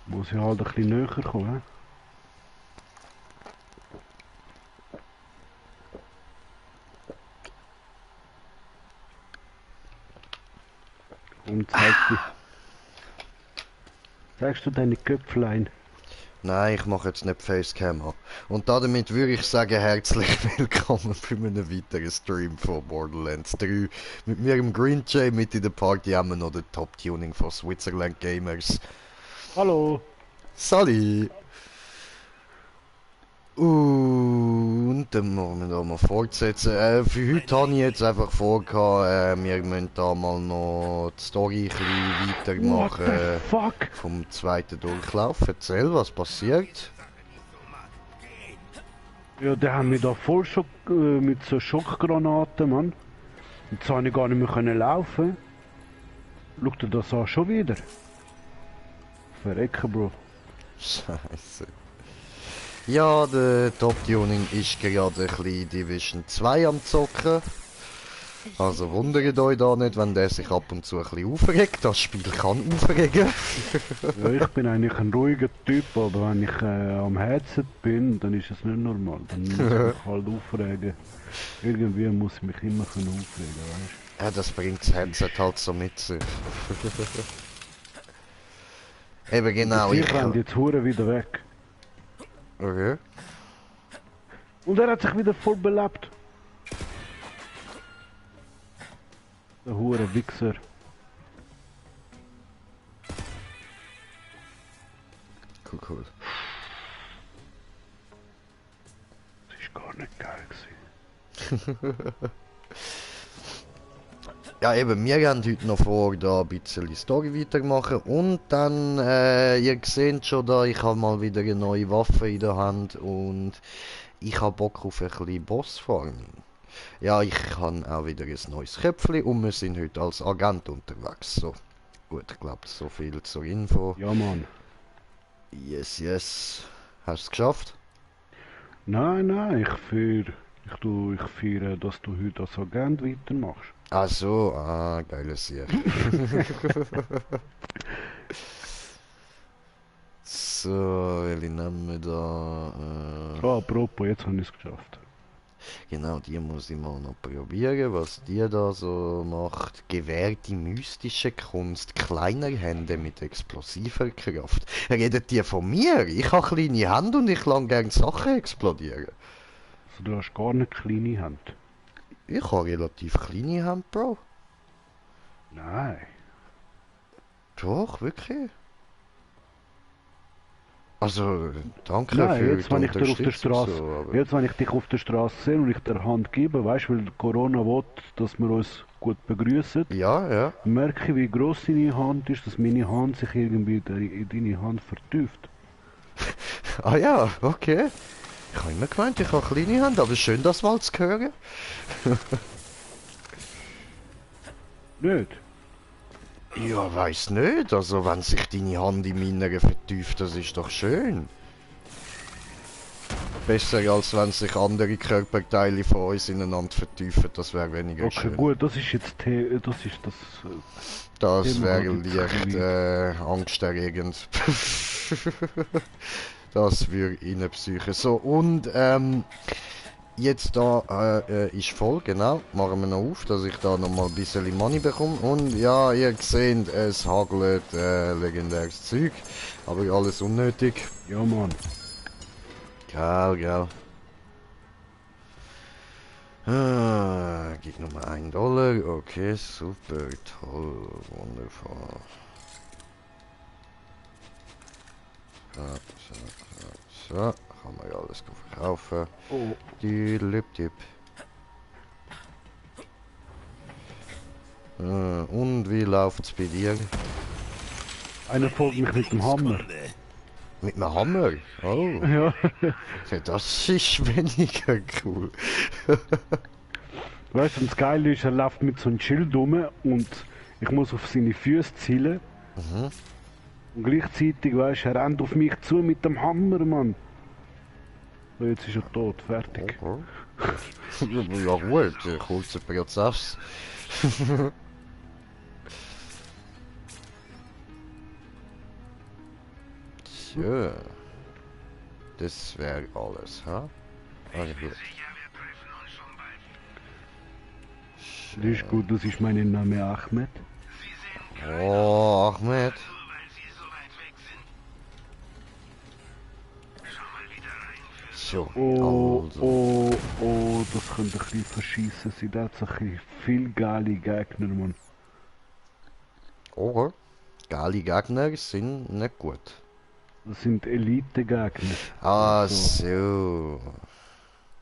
Muss ich halt ein bisschen näher kommen. Und zeigst du deine Köpflein? Nein, ich mache jetzt nicht Facecam an. Und damit würde ich sagen, herzlich willkommen bei einem weiteren Stream von Borderlands 3. Mit mir im Green Jay, mit in der Party haben wir noch den Top-Tuning von Switzerland Gamers. Hallo! Sali! Und dann müssen wir da mal fortsetzen. Für heute habe ich jetzt einfach vorgehabt, wir müssen da mal noch die Story ein bisschen What weitermachen. the fuck? Vom zweiten Durchlauf. Erzähl, was passiert? Ja, die haben mich da voll mit so Schockgranaten, Mann. Und jetzt habe ich gar nicht mehr können laufen. Schau dir das an, schon wieder. Verrecken, Bro. Scheiße. Ja, der Top-Tuning ist gerade ein bisschen Division 2 am Zocken. Also wundert euch da nicht, wenn der sich ab und zu ein bisschen aufregt. Das Spiel kann aufregen. Ja, ich bin eigentlich ein ruhiger Typ, aber wenn ich am Headset bin, dann ist es nicht normal. Dann muss ich mich halt aufregen. Irgendwie muss ich mich immer können aufregen, weißt Ja, das bringt das Headset halt so mit sich. Eben genau, ich rennt jetzt Hure wieder weg. Okay. Und er hat sich wieder voll belebt. Der Hure Wichser. Cool, cool. Das ist gar nicht geil gewesen. Ja eben, wir haben heute noch vor, da ein bisschen Story weitermachen und dann, ihr seht schon da, ich habe mal wieder eine neue Waffe in der Hand und ich habe Bock auf ein bisschen Bossfarming. Ja, ich habe auch wieder ein neues Köpfchen und wir sind heute als Agent unterwegs. So, gut, ich glaube, so viel zur Info. Ja, Mann. Yes, yes. Hast du es geschafft? Nein, ich feiere, dass du heute als Agent weitermachst. Ach so, geiles Jahr. So, welche nehmen wir da? Apropos, jetzt habe ich es geschafft. Genau, die muss ich mal noch probieren, was die da so macht. Gewährte mystische Kunst kleiner Hände mit explosiver Kraft. Redet die von mir? Ich habe kleine Hände und ich lasse gerne Sachen explodieren. Also du hast gar nicht kleine Hand. Ich habe relativ kleine Hände, Bro. Nein. Doch, wirklich. Also, danke Nein, für jetzt die wenn ich dir auf der Unterstützung Straße, so, aber... jetzt wenn ich dich auf der Straße sehe und ich dir Hand gebe, weißt du, weil Corona will, dass wir uns gut begrüßen, Ja, ja. merke ich, wie gross deine Hand ist, dass meine Hand sich irgendwie in deine Hand vertieft. Ah ja, okay. Ich habe immer gemeint, ich habe kleine Hände, aber schön, das mal zu hören. Nicht? Ja, weiß nicht. Also, wenn sich deine Hand in meiner vertieft, das ist doch schön. Besser als wenn sich andere Körperteile von uns ineinander vertiefen, das wäre weniger Okay, schön. gut, das ist jetzt das ist das. Das Thema wäre hat jetzt leicht angsterregend. Das würde ihnen psychen. So, und jetzt da ist voll, genau. Machen wir noch auf, dass ich da noch mal ein bisschen Money bekomme. Und ja, ihr seht, es hagelt legendäres Zeug. Aber alles unnötig. Ja, Mann. Gell. Gibt nochmal $1. Okay, super, toll, wundervoll. So. Kann man ja alles verkaufen. Oh. Düdelüptüp. Und wie läuft's bei dir? Einer folgt mich mit dem Hammer. Mit einem Hammer? Oh, Ja. ja, das ist weniger cool. Weißt du, und das Geile ist, er läuft mit so einem Schild rum und ich muss auf seine Füße zielen. Mhm. Und gleichzeitig, weißt du, er rennt auf mich zu mit dem Hammer, Mann. So, jetzt ist er tot, fertig. Oh. Ja gut, kurzer Prozess. So. Das wäre alles, ha? Also hier. Das ist gut, das ist mein Name Ahmed. Oh, Ahmed. So, Oh, das könnte ein bisschen verschiessen sein. Da hat es ein bisschen viel geile Gegner, Mann. oh, geile Gegner sind nicht gut. Das sind Elite-Gegner. Ah, Also, so.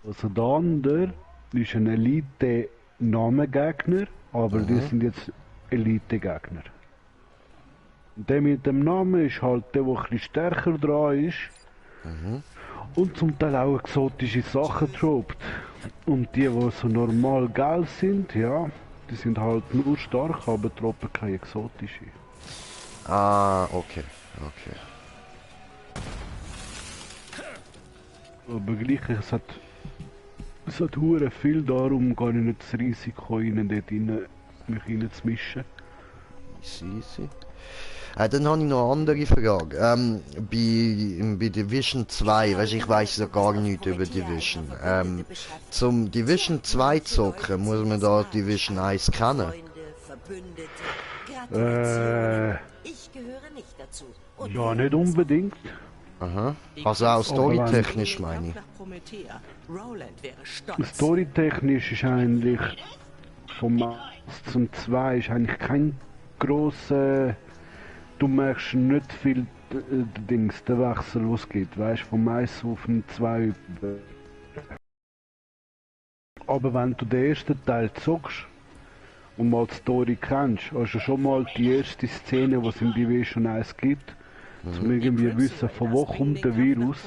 also der andere ist ein Elite-Namengegner, aber die sind jetzt Elite-Gegner. Und der mit dem Namen ist halt der ein bisschen stärker dran ist. Und zum Teil auch exotische Sachen droppt. Und die so normal geil sind, ja, die sind halt nur stark, aber droppen keine exotische. Ah, okay, okay. Aber gleich, es hat hure viel, darum gehe ich nicht das Risiko rein, dort rein, mich reinzumischen. Easy. Dann habe ich noch eine andere Frage. Bei Division 2, weißt, ich weiß ja gar nichts über Division. Zum Division 2 zocken, muss man da Division 1 kennen? Ja, nicht unbedingt. Aha. Also auch storytechnisch meine ich. Storytechnisch ist eigentlich vom 1 zum 2 ist eigentlich kein grosser. Du merkst nicht viel den Wechsel, was es gibt, weißt du, vom 1 auf den 2. Aber wenn du den ersten Teil zockst und mal die Story kennst, hast du schon mal die erste Szene, die es in Division 1 gibt, um irgendwie wissen, von wo kommt der Virus,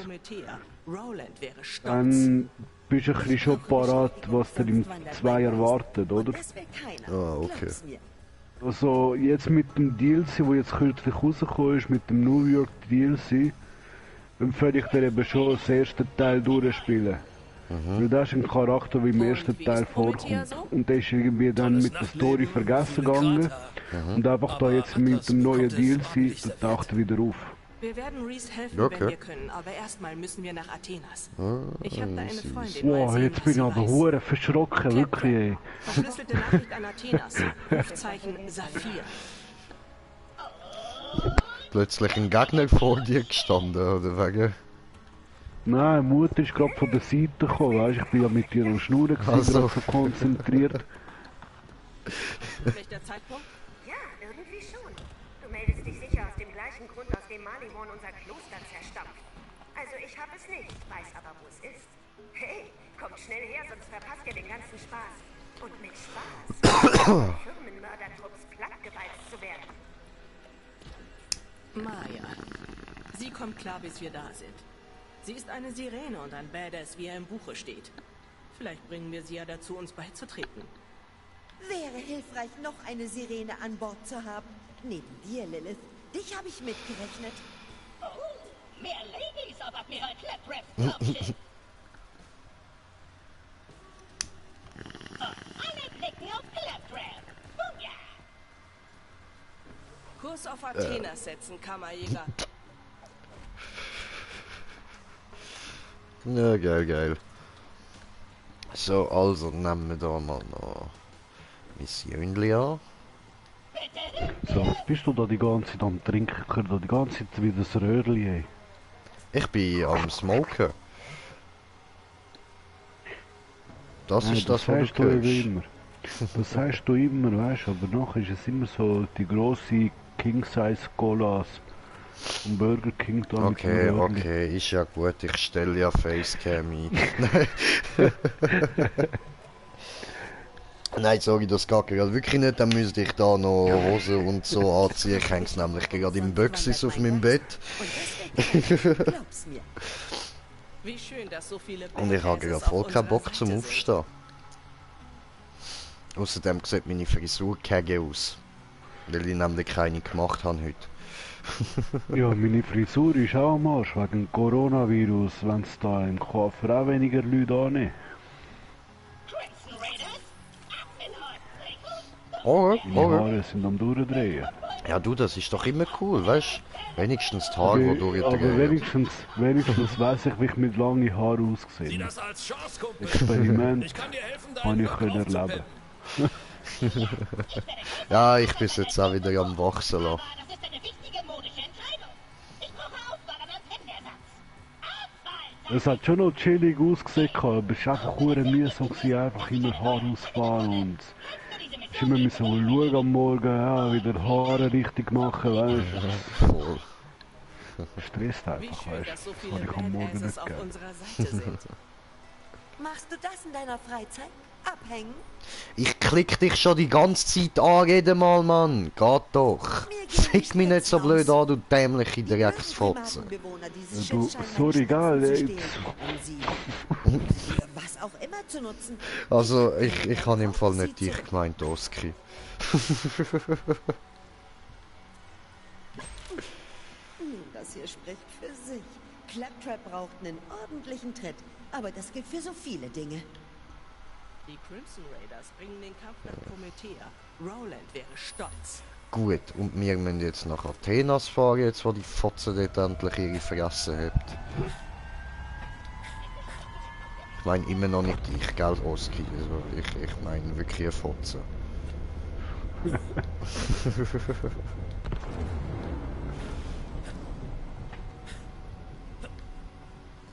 dann bist du ein bisschen schon parat, was dir im 2 erwartet, oder? Ah, okay. Also jetzt mit dem DLC, wo jetzt kürzlich rausgekommen ist, mit dem New York DLC, empfehle ich dir eben schon das erste Teil durchspielen. Weil das ist ein Charakter, der im ersten Teil vorkommt. Und der ist irgendwie dann mit der Story vergessen gegangen. Und einfach da jetzt mit dem neuen DLC, der taucht er wieder auf. Wir werden Reese helfen, Okay. wenn wir können, aber erstmal müssen wir nach Athenas. Ich habe da eine Freundin. Wow, mal sehen, jetzt was bin ich sie aber weiß. hure verschrocken, wirklich, ey. Verschlüsselte Nachricht an Athenas. Rufzeichen Saphir. Plötzlich ein Gegner vor dir gestanden, oder wegen? Nein, Mutter ist gerade von der Seite gekommen, weißt, ich bin ja mit ihr am Schnurren gewesen, Also. gerade so konzentriert. Schlechter Zeitpunkt? Ja, irgendwie schon. Du meldest dich sicher aus dem gleichen Grund, aus dem Malivon unser Kloster zerstampft. Also ich habe es nicht, weiß aber, wo es ist. Hey, kommt schnell her, sonst verpasst ihr den ganzen Spaß. Und mit Spaß Firmenmördertrupps plattgewalzt zu werden. Maya. Sie kommt klar, bis wir da sind. Sie ist eine Sirene und ein Badass, wie er im Buche steht. Vielleicht bringen wir sie ja dazu, uns beizutreten. Wäre hilfreich, noch eine Sirene an Bord zu haben. Neben dir, Lilith. Dich habe ich mitgerechnet. Oh, mehr Ladies auf Admiral Claptrap's Topschiff. Alle blicken auf Claptrap. Booyah! Kurs auf Athenas setzen, Kammerjäger. Ja, geil, geil. So, also nehmen wir da mal noch Missionli an. So, was bist du da die ganze Zeit am Trinken? Ich höre da die ganze Zeit wieder das Röhrli, ey. Ich bin am Smoken. Das Nein, ist das, was sagst du eben hörst. immer. Das sagst du immer, weißt du, aber nachher ist es immer so die grosse King-Size-Colas vom Burger King da mit dem Okay, Röhrli. okay, ist ja gut, ich stelle ja Facecam ein. Nein, sorry, das geht gerade wirklich nicht, dann müsste ich da noch Hose und so anziehen. Ich hänge es nämlich gerade im Böxis auf meinem Bett. Und das wird glaub's mir. Wie schön, dass so viele Und ich habe gerade Badasses voll auf keinen unserer Bock zum Seite sind. Aufstehen. Außerdem sieht meine Frisur kacke aus. Weil ich nämlich keine gemacht habe heute. Ja, meine Frisur ist auch am Arsch wegen dem Coronavirus, wenn es da im Koffer auch weniger Leute annehmen. Crimson Raiders, ab in euch, Okay, Meine okay. Haare sind am Durchdrehen. Ja du, das ist doch immer cool, weißt du? Wenigstens die Haare, die Aber durchdrehen. wenigstens weiss ich, wie ich mit langen Haaren Sieh aussehe. das als Chance, Kumpel. Experiment Ich kann dir helfen, kann deinen ich Rücken können aufzupeppen. erleben. Ja, ich bin jetzt auch wieder am Wachsen lassen. Das ist eine wichtige modische Entscheidung. Ich brauche Auffahren als Händeersatz. Ausfall! Es hat schon noch chillig ausgesehen, aber es war einfach verdammt mühsam, gewesen, einfach immer Haare ausfahren und ich immer müssen schauen am Morgen, ja, wieder Haare richtig machen, weißt Voll. du. Stresst Wie einfach, schön, weißt dass so du. Das viele habe ich am Morgen Badasses nicht auf gegeben. unserer Seite sind. Machst du das in deiner Freizeit? Abhängen? Ich klick dich schon die ganze Zeit an, jeden Mal, Mann. Geht doch. Mir gehen Fick mich nicht so Spitzen blöd aus. an, du dämliche Die Drecksfotze. Primatenbewohner dieses Du, Schiffs scheinen sorry, meine egal, Stanzen zu ey. stehlen, um sie für was auch immer zu nutzen. Also, ich habe im Fall nicht dich gemeint, Oski. Nun, das hier spricht für sich. Claptrap braucht einen ordentlichen Tritt, aber das gilt für so viele Dinge. Die Crimson Raiders bringen den Kampf nach Promethea. Rowland wäre stolz. Gut, und wir müssen jetzt nach Athenas fahren, jetzt wo die Fotze dort endlich ihre Fresse hat. Ich meine immer noch nicht dich, gell, Oski? Also, ich meine wirklich eine Fotze.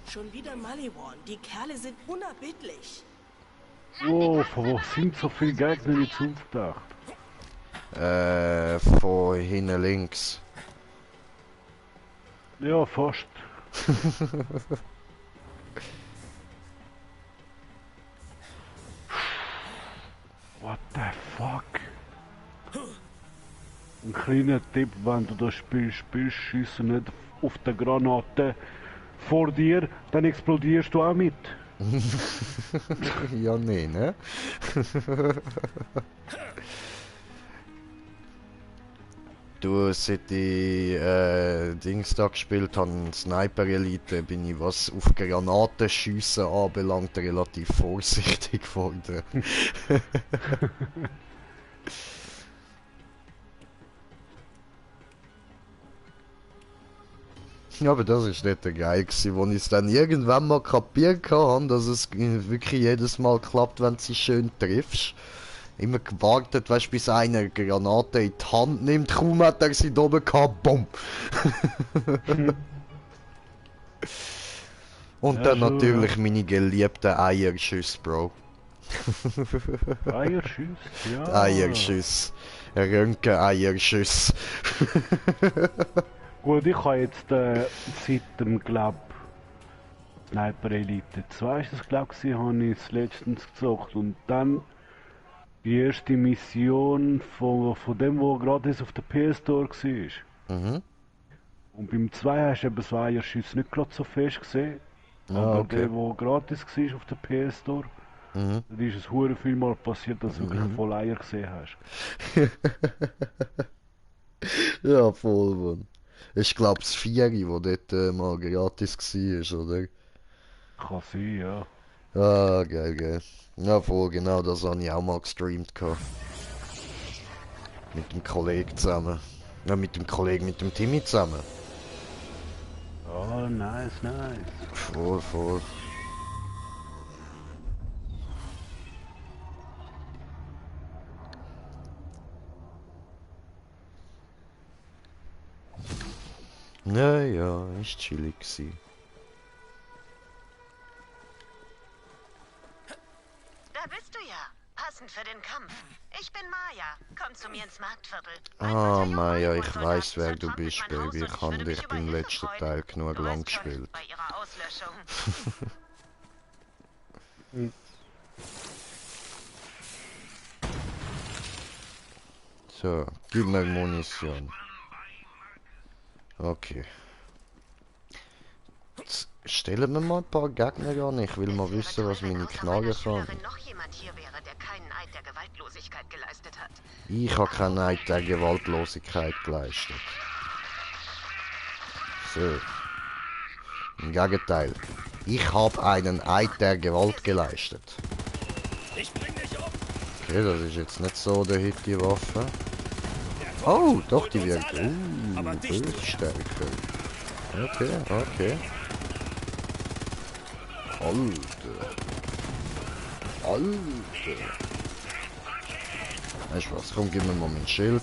Schon wieder Maliwan. Die Kerle sind unerbittlich. Wow, von wo sind so viele Gegner jetzt aufgetaucht? Von hinten links. Ja, fast. What the fuck? Ein kleiner Tipp, wenn du das Spiel spielst, schießt nicht auf die Granate vor dir, dann explodierst du auch mit. Ja, nee, ne? Du, seit ich Dings da gespielt habe, Sniper Elite, bin ich, was auf Granatenschiessen anbelangt, relativ vorsichtig geworden. Ja, aber das ist nicht der geil gewesen, wo ich es dann irgendwann mal kapiert habe, dass es wirklich jedes Mal klappt, wenn du sie schön triffst. Immer gewartet, weißt, bis einer eine Granate in die Hand nimmt, kaum hat er sie da oben gehabt, bumm! Und Ja, dann schon, natürlich meine geliebten Eierschüsse, Bro. Eierschüsse? Ja. Eierschüsse. Röntgen-Eierschüsse. Gut, ich habe jetzt seit dem, glaub, Sniper Elite 2 ist das, glaub ich, habe ich es letztens gezockt und dann die erste Mission von dem, wo gratis auf der PS Store war. Mhm. Und beim 2 hast du eben so Eierschüsse nicht gerade so fest gesehen. Ah, Aber okay. der, der gratis war auf der PS Store, Mhm. da ist es hure viel mal passiert, dass du wirklich voll Eier gesehen hast. Ja, voll, Mann. Ich glaube, das 4, wo dort mal gratis war, oder? Kann sein, ja. Ah, geil, geil. Ja, voll, genau, das habe ich auch mal gestreamt. Gehabt. Mit dem Kollegen zusammen. Ja, mit dem Kollegen, mit dem Timmy zusammen. Oh, nice, nice. Voll, voll. Ja, ja, ist chillig gewesen. Da bist du ja. Passend für den Kampf. Ich bin Maya. Komm zu mir ins Marktviertel. Ah, Maya, ich weiß, wer du bist, Baby. Ich habe dich beim letzten Teil genug lang gespielt. Bei ihrer Auslöschung. So, gib mir Munition. Okay. Jetzt stellen wir mal ein paar Gegner an. Ich will mal wissen, was meine Knarre kann. Wenn noch jemand hier wäre, der keinen Eid der Gewaltlosigkeit geleistet hat. Ich habe keinen Eid der Gewaltlosigkeit geleistet. So. Im Gegenteil. Ich habe einen Eid der Gewalt geleistet. Ich bring dich um. Okay, das ist jetzt nicht so der Hit, die Waffe. Oh, doch, die wirkt. Stärker. Okay, okay. Alter. Weißt du was, komm, gib mir mal mein Schild.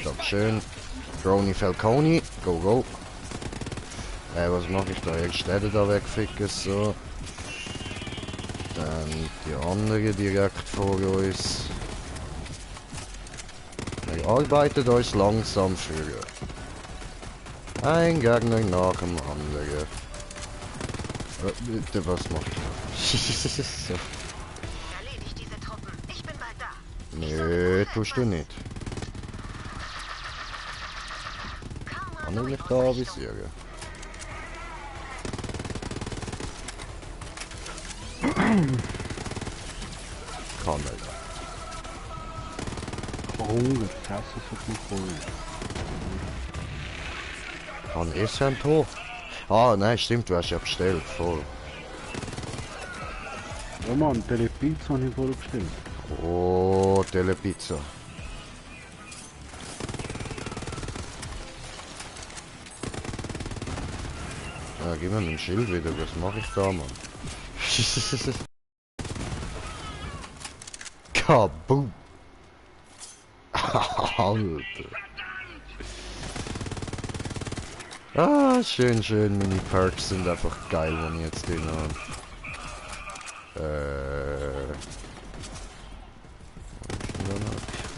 Dankeschön. Drony Falconi, go, go. Was mache ich da? Jetzt Städte da wegficken, so. Dann die andere direkt vor uns. Wir arbeiten uns langsam für. Ein Gegner nach dem anderen. Bitte, was macht er? So. Erledigt diese Truppen. Ich bin bald da. Nö, tust du nicht. Kann ich mich da avisieren? Kann nicht. Hunger, das Essen so gut voll. Kann ich sein Tor? Ah, nein, stimmt, du hast ja bestellt, voll. Ja Mann, die Pizza habe ich vorher bestellt. Oh, Telepizza. Ja, gib mir mein Schild wieder, was mache ich da, Mann? Kaboom! Alter! Ah, schön, schön, meine Perks sind einfach geil, wenn ich jetzt den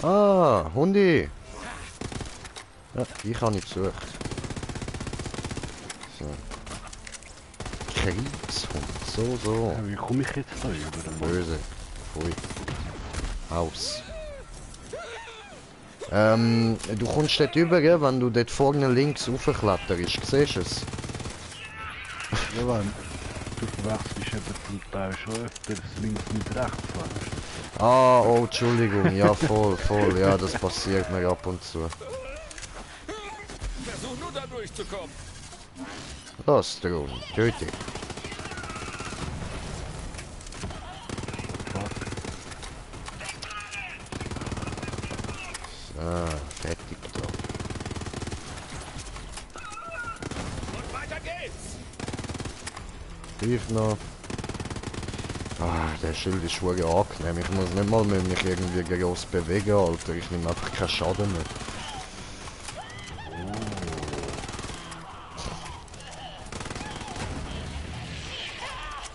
Ah, Hundi! Ja, die habe ich gesucht. So. Kriegshund, so. Ja, wie komme ich jetzt da über? Böse. Pfui. Aus. Du kommst dort rüber, gell, wenn du dort vorne links raufkletterst. Siehst du es? Ja, wenn du verwechselst eben zum Teil schon öfters links mit rechts, weißt du? Ah, oh, Entschuldigung. Ja, voll. Ja, das passiert mir ab und zu. Versuch nur da durchzukommen. Los, Drohne. Töte. So, fertig da. Und weiter geht's. Tief noch. Ah, der Schild ist schon angenehm. Ich muss nicht mal mich irgendwie groß bewegen, Alter. Ich nehme einfach keinen Schaden mehr.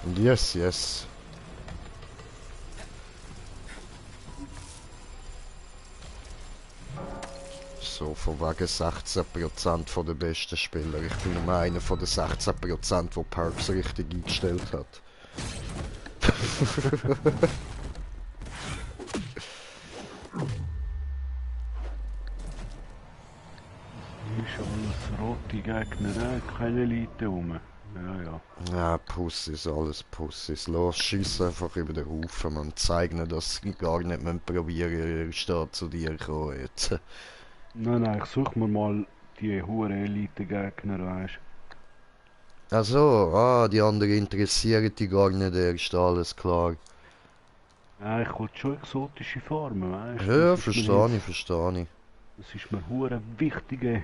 Und yes. So, von wegen 16% von den besten Spielern. Ich bin nur einer von den 16%, der Perks richtig eingestellt hat. Ist alles rote Gegner, keine Elite rum. Ja. Ja, Pussys, alles Pussys. Los, schiess einfach über den Haufen und zeigen, dass sie gar nicht probieren, statt zu dir kommen jetzt. Nein, ich suche mir mal die hohen Elite-Gegner, weißt du. Also, die anderen interessieren dich gar nicht erst, alles klar. Ja, ich will schon exotische Farmen, weißt du. Ja, Das ist mir verstehe ich. Das ist mir hure wichtig.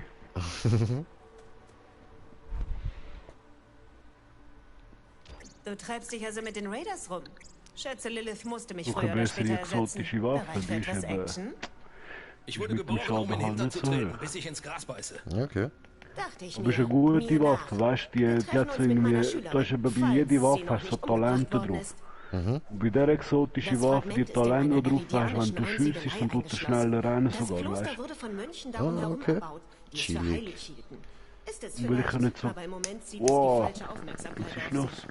Du treibst dich also mit den Raiders rum. Schätze, Lilith musste mich Suche früher oder bessere später exotische ersetzen. Waffe, Bereit für die ist etwas eben... Action? Ich wurde mit dem geboren, um in den Schaden Hintern halt zu nicht so treten, hoch. bis ich ins Gras beiße. Okay. Dachte ich Du bist mir. eine gute Mir Waffe, nach. weißt du, Wir die treffen hat so uns mit meiner irgendwie... Schülerin, Du hast eben bei falls jeder sie Waffe noch hast so nicht umgebracht Talente worden drauf. ist. Und bei der exotischen Das Waffe, die Fragment ist in Talente einer drauf hast, wenn du nigerianischen schießt, dann tut er Einsiedlei schneller rein Das sogar, Kloster weißt du. wurde von Mönchen darum herum okay. erbaut, die es für Chillig. heilig hielten. Ist es Will ich ja vielleicht, nicht so... aber im Moment zieht Wow, es die falsche Aufmerksamkeit was ist auf los? sich.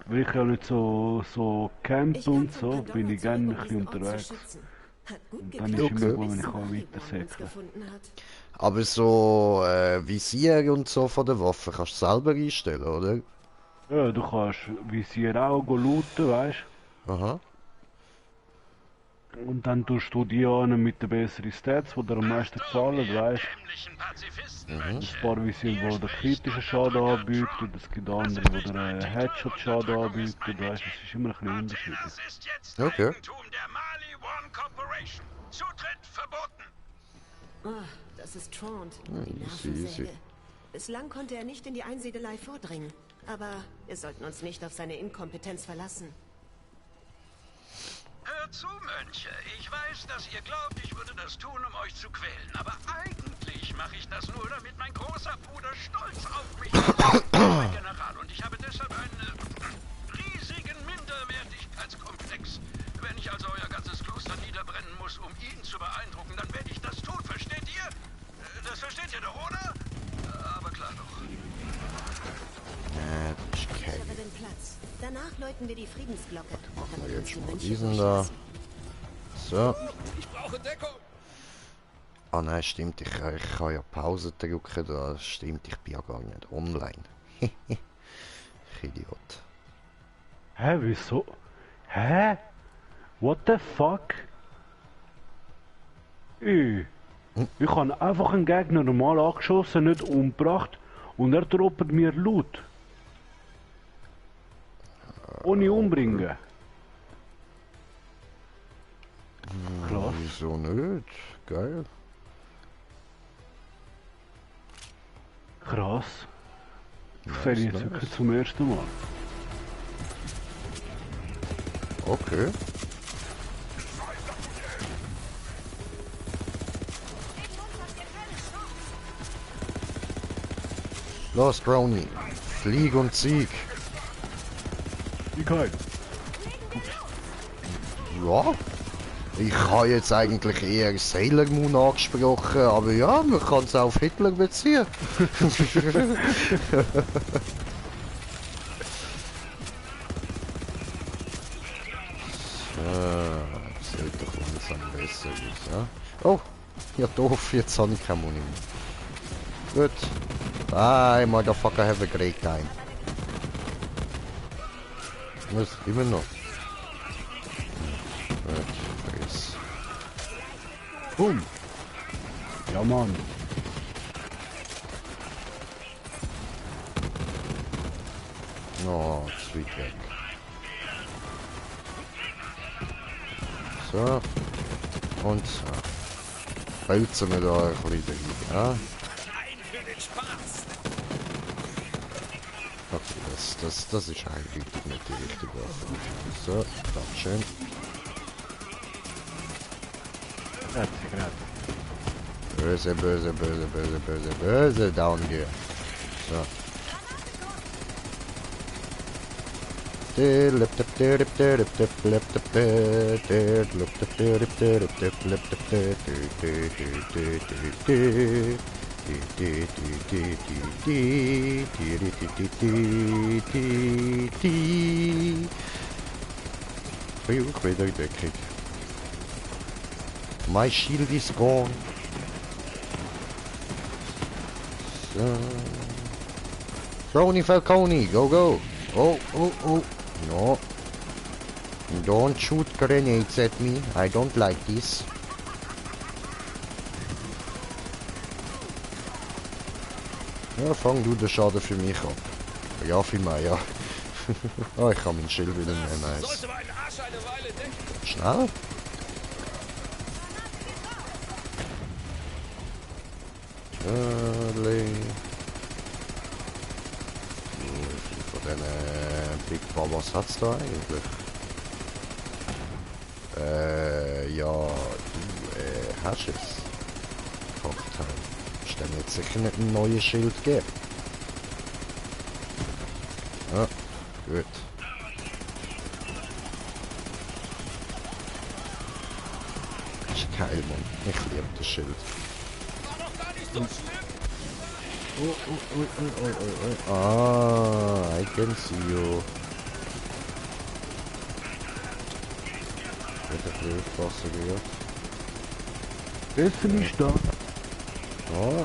Will ich ja nicht so Ich campen kam und von so, Pandora bin ich zurück, gerne um ein bisschen diesen Ort zu unterwegs. schützen. Hat gut Und dann geklappt, ist immer Okay. gut, wenn bis ich auch Mali weiter uns säckle. gefunden hat. Aber so Visier und so von der Waffe kannst du selber einstellen, oder? Ja, du kannst Visier auch looten, weißt Aha. du? Und dann tust du die an mit den besseren Stats, die dir am meisten zahlen, weißt du? Ein paar Visier, die dir kritischen Schaden anbieten, es gibt andere, die dir Headshot-Schaden anbieten, weißt du? Es ist immer ein bisschen unterschiedlich. Okay. Corporation. Zutritt verboten. Oh, das ist Trond, die easy, Nervensäge. easy. Bislang konnte er nicht in die Einsiedelei vordringen. Aber wir sollten uns nicht auf seine Inkompetenz verlassen. Hört zu, Mönche. Ich weiß, dass ihr glaubt, ich würde das tun, um euch zu quälen. Aber eigentlich mache ich das nur, damit mein großer Bruder stolz auf mich ist. Mein General. Und ich habe deshalb einen riesigen Minderwertigkeitskomplex. Wenn ich also euer ganzes Kloster niederbrennen muss, um ihn zu beeindrucken, dann werde ich das tun. Versteht ihr? Das versteht ihr doch, oder? Aber klar doch. Das ist Ich geil. habe den Platz. Danach läuten wir die Friedensglocke. Machen wir damit uns jetzt die schon mal Mönche diesen da. durchlassen. So. Ich brauche Deckung. Ah nein, stimmt, ich kann ja Pause drücken, das stimmt, ich bin ja gar nicht online. Ich Idiot. Hä, wieso? Hä? What the fuck? Ich habe einfach einen Gegner normal angeschossen, nicht umgebracht und er droppt mir Loot. Ohne umbringen. Krass. Wieso nicht? Geil. Krass. Das sehe ich jetzt wirklich zum ersten Mal. Okay. Los, Brownie. Flieg und Sieg. Wie geil. Ja. Ich habe jetzt eigentlich eher Sailor Moon angesprochen, aber ja, man kann es auf Hitler beziehen. Sieht doch langsam besser aus, ja? Oh, ja doof, jetzt habe ich keine Muni mehr. Gut. Bye, motherfucker, have a great time. Was? Immer noch? Gut, friss. Boom. Ja, Mann. Oh, zu weit weg. So. Und so. Pelzen wir da ein bisschen rein, ja? Okay, das ist eindeutig nicht die richtige Waffe. So, ganz schön. Böse, böse, böse, böse, böse, böse, down here. So. Versuch wieder in Deckung. My shield is gone. So. Brony Falcone, go go! Oh, oh, oh. No. Don't shoot grenades at me. I don't like this. Ja, fang du den Schaden für mich ab. Ja, für mich, ja. Oh, ich kann mein Schild wieder nehmen. Nice. Sollte meinen Arsch eine Weile decken. Schnell. Wie viel von diesen Big Babas hat es da eigentlich? Ja, du hast es. Cocktail. Ist dann jetzt sicher nicht ein neues Schild geben. Ja, gut. Ist geil, Mann. Ich liebe das Schild. War doch gar nicht so schlimm. Ah, I can see you. Wird ein bisschen aufpassen gehört. Essen ist da. Ja.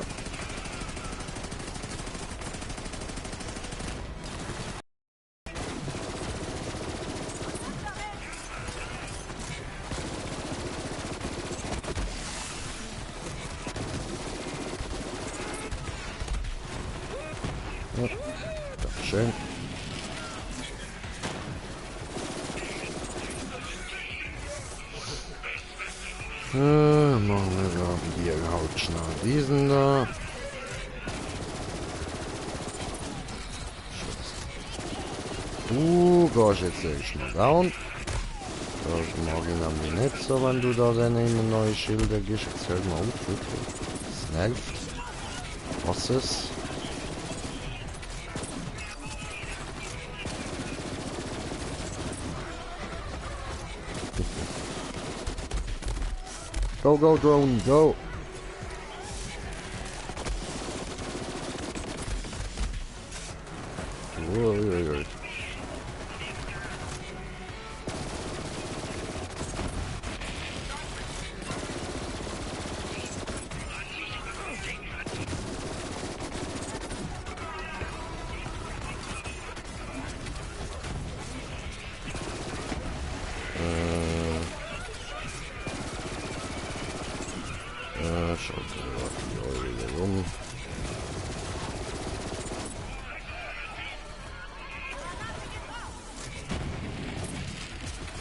Dankeschön. Machen wir da hier halt schnell diesen da. Du gehst jetzt erstmal down. Das mag ich nämlich nicht so, wenn du da dann immer neue Schilder gibst. Jetzt hört mal auf, wirklich. Das nervt. Was ist? Go, go, drone, go! Uiuiui. Schaut mal wieder rum.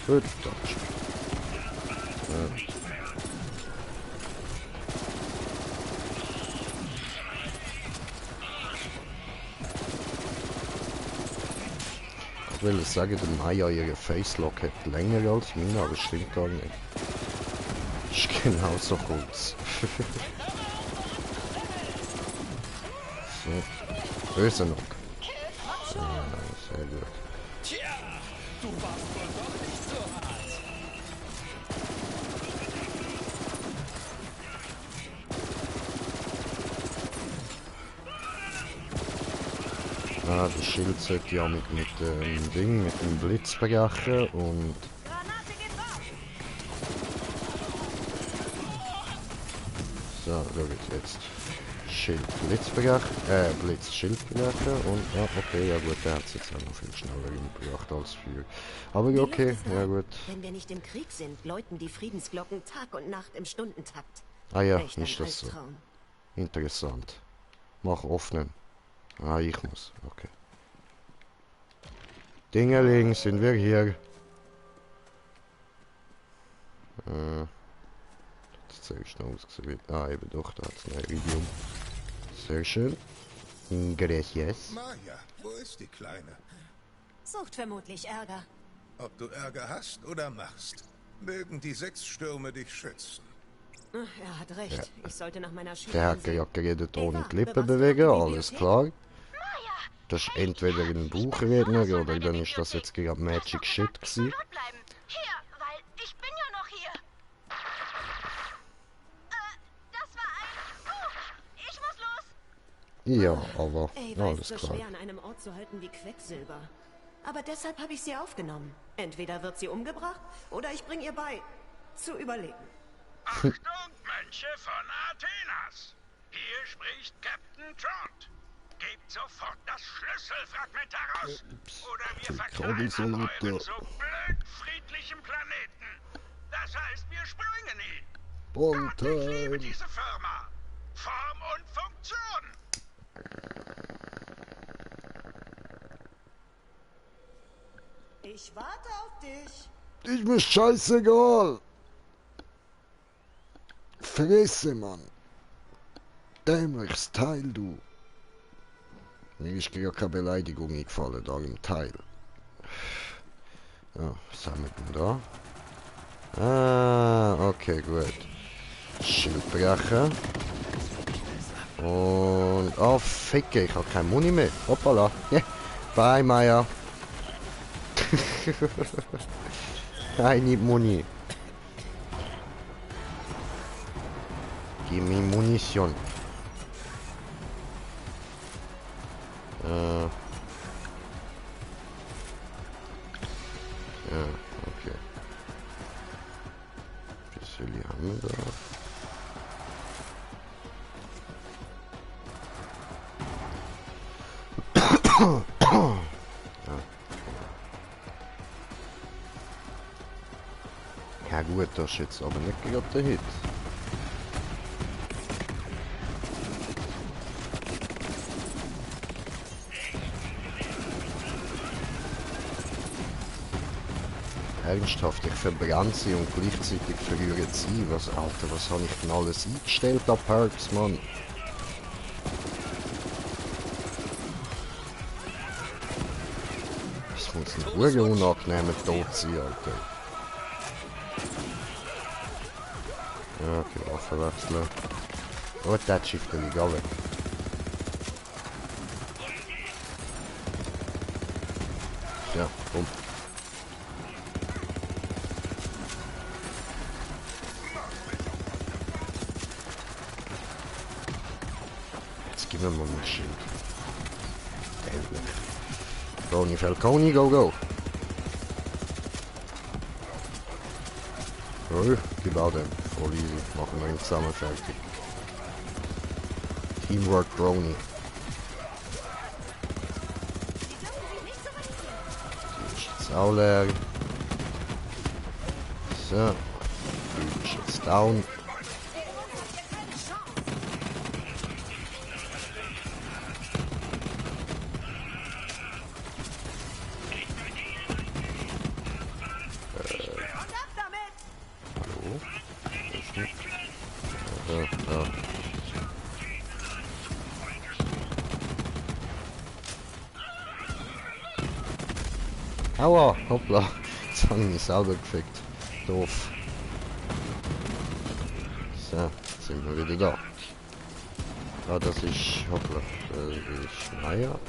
Gut, Deutsch. Ich will sagen, der Maya ihre Facelock hat länger als meine, aber das stimmt gar nicht. Ist genauso kurz. So. Böse Knock. Sehr gut. Tja, du warst wohl doch nicht so hart. Ah, das Schild sollte ja mit dem Ding, mit dem Blitz brechen und... So, schau jetzt. Schild, Blitz brechen, Blitz, Schild brechen und... Ja, okay, ja gut, der hat es jetzt auch noch viel schneller hingebracht als für... Aber okay, ja gut. Wenn wir nicht im Krieg sind, läuten die Friedensglocken Tag und Nacht im Stundentakt. Ah ja, Echt ein ist das so. Albtraum. Interessant. Mach öffnen. Ah, ich muss. Okay. Dingeling, sind wir hier. Jetzt sehr schnell ausgesehen. Ah, eben doch, da hat es ein Iridium. Sehr schön. Gracias. Maya, wo ist die Kleine? Sucht vermutlich Ärger. Ob du Ärger hast oder machst, mögen die 6 Stürme dich schützen. Er hat recht. Ja. Ich sollte nach meiner Der hat ja geredet ohne die Lippen bewegen, alles klar. Das ist entweder ein Buchredner oder dann ist das jetzt gerade Magic Shit gewesen. Hier, weil ich bin ja noch hier. Das war ein Buch. Ich muss los. Ja, aber Ava ist alles so klar. schwer an einem Ort zu halten wie Quecksilber. Aber deshalb habe ich sie aufgenommen. Entweder wird sie umgebracht oder ich bringe ihr bei, zu überleben. Achtung, Mönche von Athenas! Hier spricht Captain Trott. Gebt sofort das Schlüsselfragment heraus, oder wir verkleinern euren so blöd friedlichen Planeten. Das heißt, wir sprengen ihn. Gott, ich liebe diese Firma. Form und Funktion. Ich warte auf dich. Ist mir scheißegal. Fresse, Mann. Dämliches Teil, du. Mir ist gar keine Beleidigung eingefallen, da im Teil. Ja, was haben wir denn da? Ah, okay, gut. Schild brechen. Und... Oh, ficke, ich habe keine Muni mehr. Hoppala. Yeah. Bye, Maya. I need money. Give me munition. Ja, okay. Bisschen haben wir da. Ja gut, das ist jetzt aber nicht gerade der Hit. Ernsthaft, ich verbrenne sie und gleichzeitig verliere sie. Was, Alter, was habe ich denn alles eingestellt an Perks, Mann? Das muss ein sehr unangenehmer Tod sein, Alter. Ja, okay, Waffe wechseln. Oh, der schifft er nicht weg. Ja, komm. Jetzt gib mir mal mein Schild. Endlich. Tony Falcone, go, go. Oh, gib auch den. Voll easy. Machen wir ihn zusammen fertig. Teamwork Brony. Die ist jetzt auch leer. So. Die ist jetzt down. Aua, hoppla. Jetzt habe ich mich selber gefickt. Doof. So, jetzt sind wir wieder da. Ah, das ist, hoppla, das ist, naja.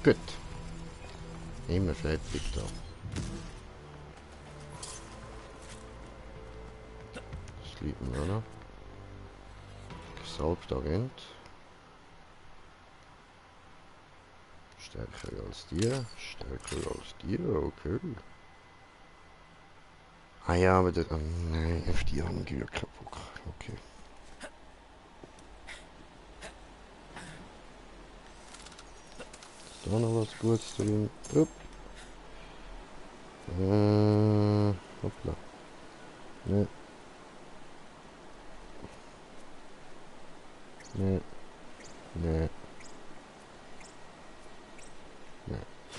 Gut. Immer fertig da. Das liegt mir noch. Gesalbter Rind. Stärker als dir, stärker als dir, okay. Ah ja, aber das, nein, auf die haben wir keinen Bock, okay. Ist da noch was Gutes drin? Upp. Hoppla. Ne. Ne. Ne.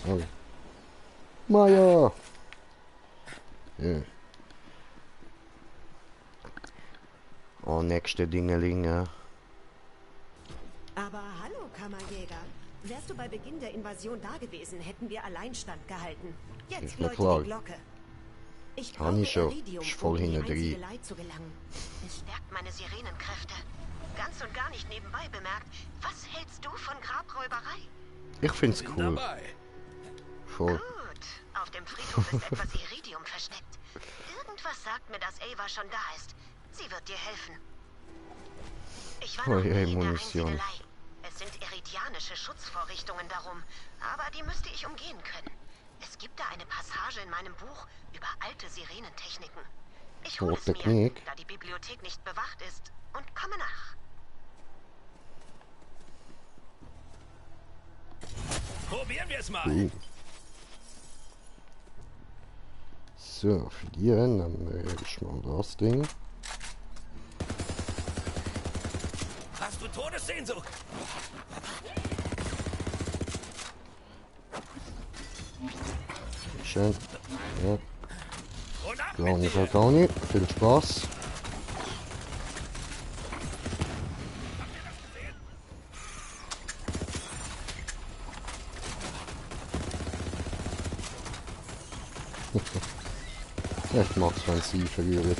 Okay. Maja! Ja. Oh, nächste Dingelinge. Aber hallo, Kammerjäger. Wärst du bei Beginn der Invasion da gewesen, hätten wir Alleinstand gehalten. Jetzt läutet die Glocke. Ich brauche Iridium, voll um in die hinter die einzige Leid zu gelangen. Es stärkt meine Sirenenkräfte. Ganz und gar nicht nebenbei bemerkt. Was hältst du von Grabräuberei? Ich find's cool. Voll. Gut. Auf dem Friedhof ist etwas Iridium versteckt. Irgendwas sagt mir, dass Ava schon da ist. Sie wird dir helfen. Ich war noch nie in der Einsiedelei. Es sind iridianische Schutzvorrichtungen darum, aber die müsste ich umgehen können. Es gibt da eine Passage in meinem Buch über alte Sirenentechniken. Ich hole es mir, da die Bibliothek nicht bewacht ist, und komme nach. Probieren wir es mal. So, für die nehmen wir erstmal das Ding. Hast du Todessehnsucht? Schön. Ja. Tony Falcone, viel Spaß. Ich mag's, wenn sie verliert.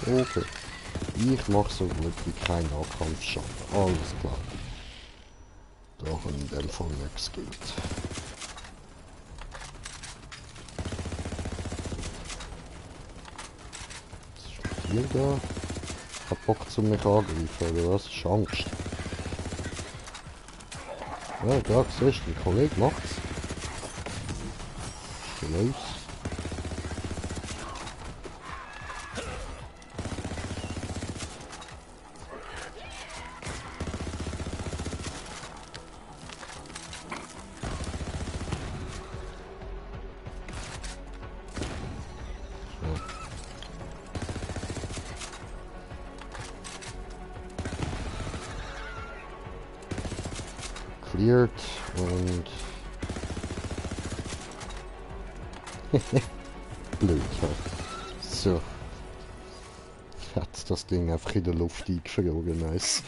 Okay. Ich mache so gut wie kein Nahkampfschaden. Alles klar. Da haben in dem Fall nichts geht. Hier da. Ich hab Bock zu mich angreifen, oder was? Ist Angst. Ja, da siehst du, ein Kollege macht's. Vielleicht. cleared und... Blöd, ja. So. Hat das Ding einfach in der Luft eingefroren, nice.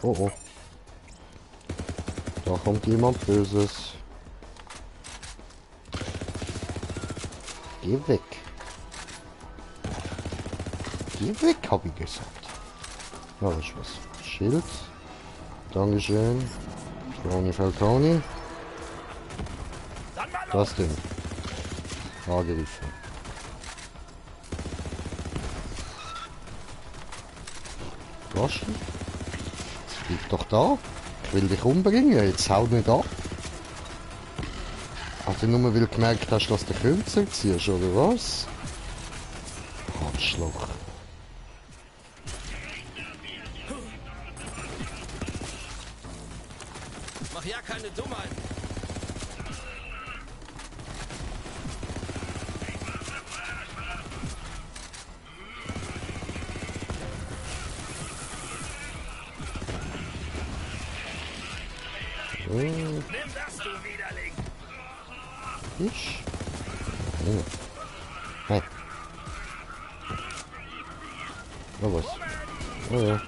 Oh oh. Da kommt jemand Böses. Geh weg. Geh weg, hab ich gesagt. Na, das ist was. Schild. Dankeschön. Tony Falconi. Das Ding. Angegriffen. Was? Bleib doch da. Ich will dich umbringen. Jetzt hau nicht ab. Also nur weil du gemerkt hast, dass du kürzer ziehst, oder was? Arschloch. Mach ja keine Dummheit. Nimm das, du Widerling! Ich? Oh. Hey. Oh was? Oh ja.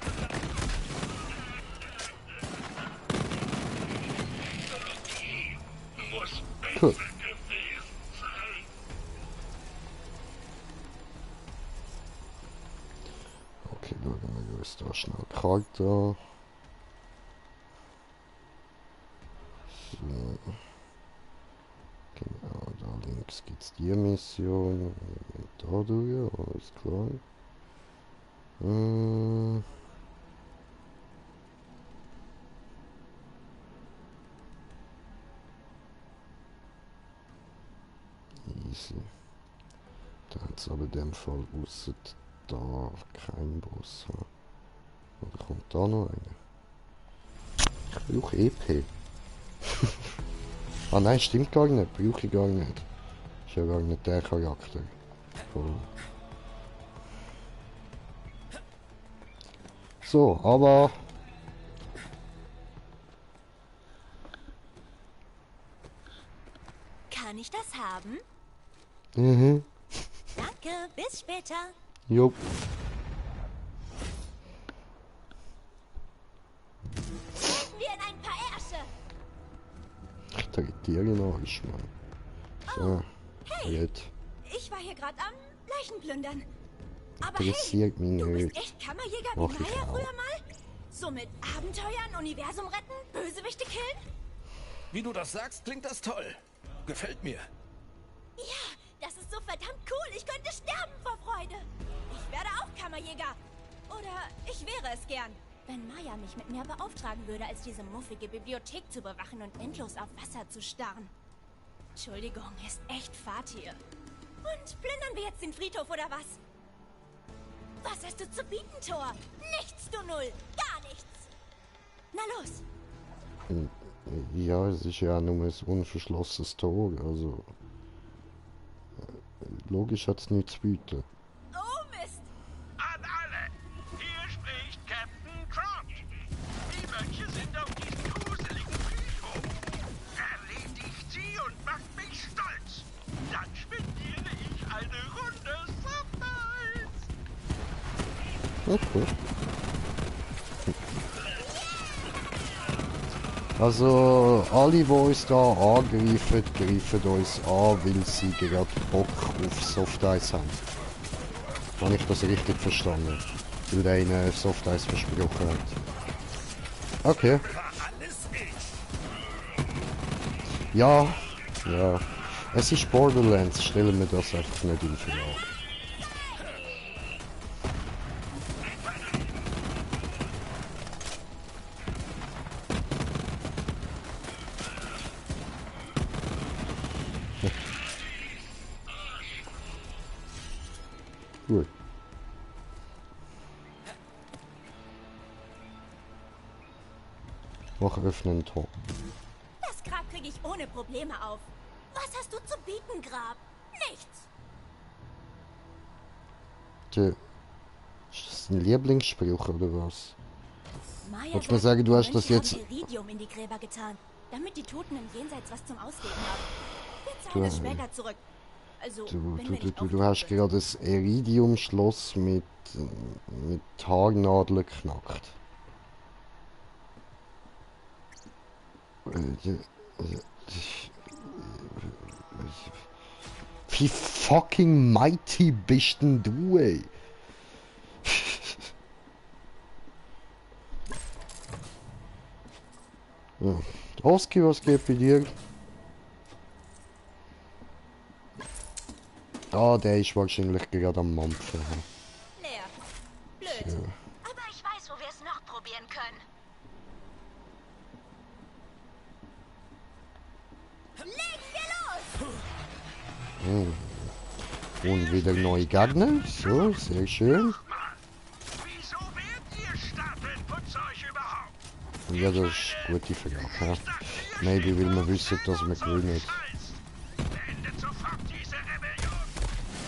Cool. Okay, schauen wir uns da schnell die Karte an. So. Genau, da links gibt es die Mission. Da durch, alles klar. Easy. Da hat es aber in dem Fall außer da kein Boss. Oder kommt da noch einer? Ich brauche EP. Ah nein, stimmt gar nicht. Brauche ich gar nicht. Ist ja gar nicht der Charakter. Voll. So, aber... Kann ich das haben? Mhm. Danke, bis später. Jupp. Wir in ein paar Ärsche. Ich tagitiere noch, ich mal. So, Hey, jetzt. ich war hier gerade am Leichenplündern. Aber Interessiert mich du bist nicht. echt Kammerjäger Mach wie ich Maya auch. früher mal? So mit Abenteuern, Universum retten, Bösewichte killen? Wie du das sagst, klingt das toll. Gefällt mir. Ja, das ist so verdammt cool. Ich könnte sterben vor Freude. Ich werde auch Kammerjäger. Oder ich wäre es gern. Wenn Maya mich mit mehr beauftragen würde, als diese muffige Bibliothek zu bewachen und endlos auf Wasser zu starren. Entschuldigung, ist echt Fahrt hier. Und plündern wir jetzt den Friedhof oder was? Was hast du zu bieten, Thor? Nichts, du Null. Gar nichts. Na los. Ja, es ist ja nur ein unverschlossenes Tor, also... Logisch hat es nichts zu bieten. Oh, Mist. An alle! Hier spricht Captain Trot. Die Mönche sind auf diesem gruseligen Friedhof. Erledigt sie und macht mich stolz. Dann spendiere ich eine Runde Surprise. Okay. Also, alle, die uns da angreifen, greifen uns an, weil sie gerade Bock auf Softeis haben. Habe ich das richtig verstanden? Weil der ihnen Softeis versprochen hat. Okay. Ja, ja. Es ist Borderlands, stellen wir das einfach nicht in Frage. Gut. Noch öffnen Tor. Das Grab kriege ich ohne Probleme auf. Was hast du zu bieten, Grab? Nichts. das ein Lieblingsspruch oder was? Maya Wolltest du mir sagen, du hast das jetzt... haben Iridium in die Gräber getan, damit die Toten im Jenseits was zum Ausleben haben. Wir zahlen es später zurück. Also, Du hast gerade das Iridium-Schloss mit Haarnadeln geknackt. Wie fucking mighty bist denn du, ey? Ja. Oski, was geht bei dir? Ah, der ist wahrscheinlich gerade am Mampfen. Leer. Blöd. So. Aber ich weiß, wo wir es noch probieren können. Legen wir los! Und wieder neue Gegner. So, sehr schön. Wieso werdet ihr Stapelputzeuch überhaupt? Ja, das ist eine gute Frage. Ja. Maybe will man wissen, dass man gewinnen. Beendet sofort diese Rebellion.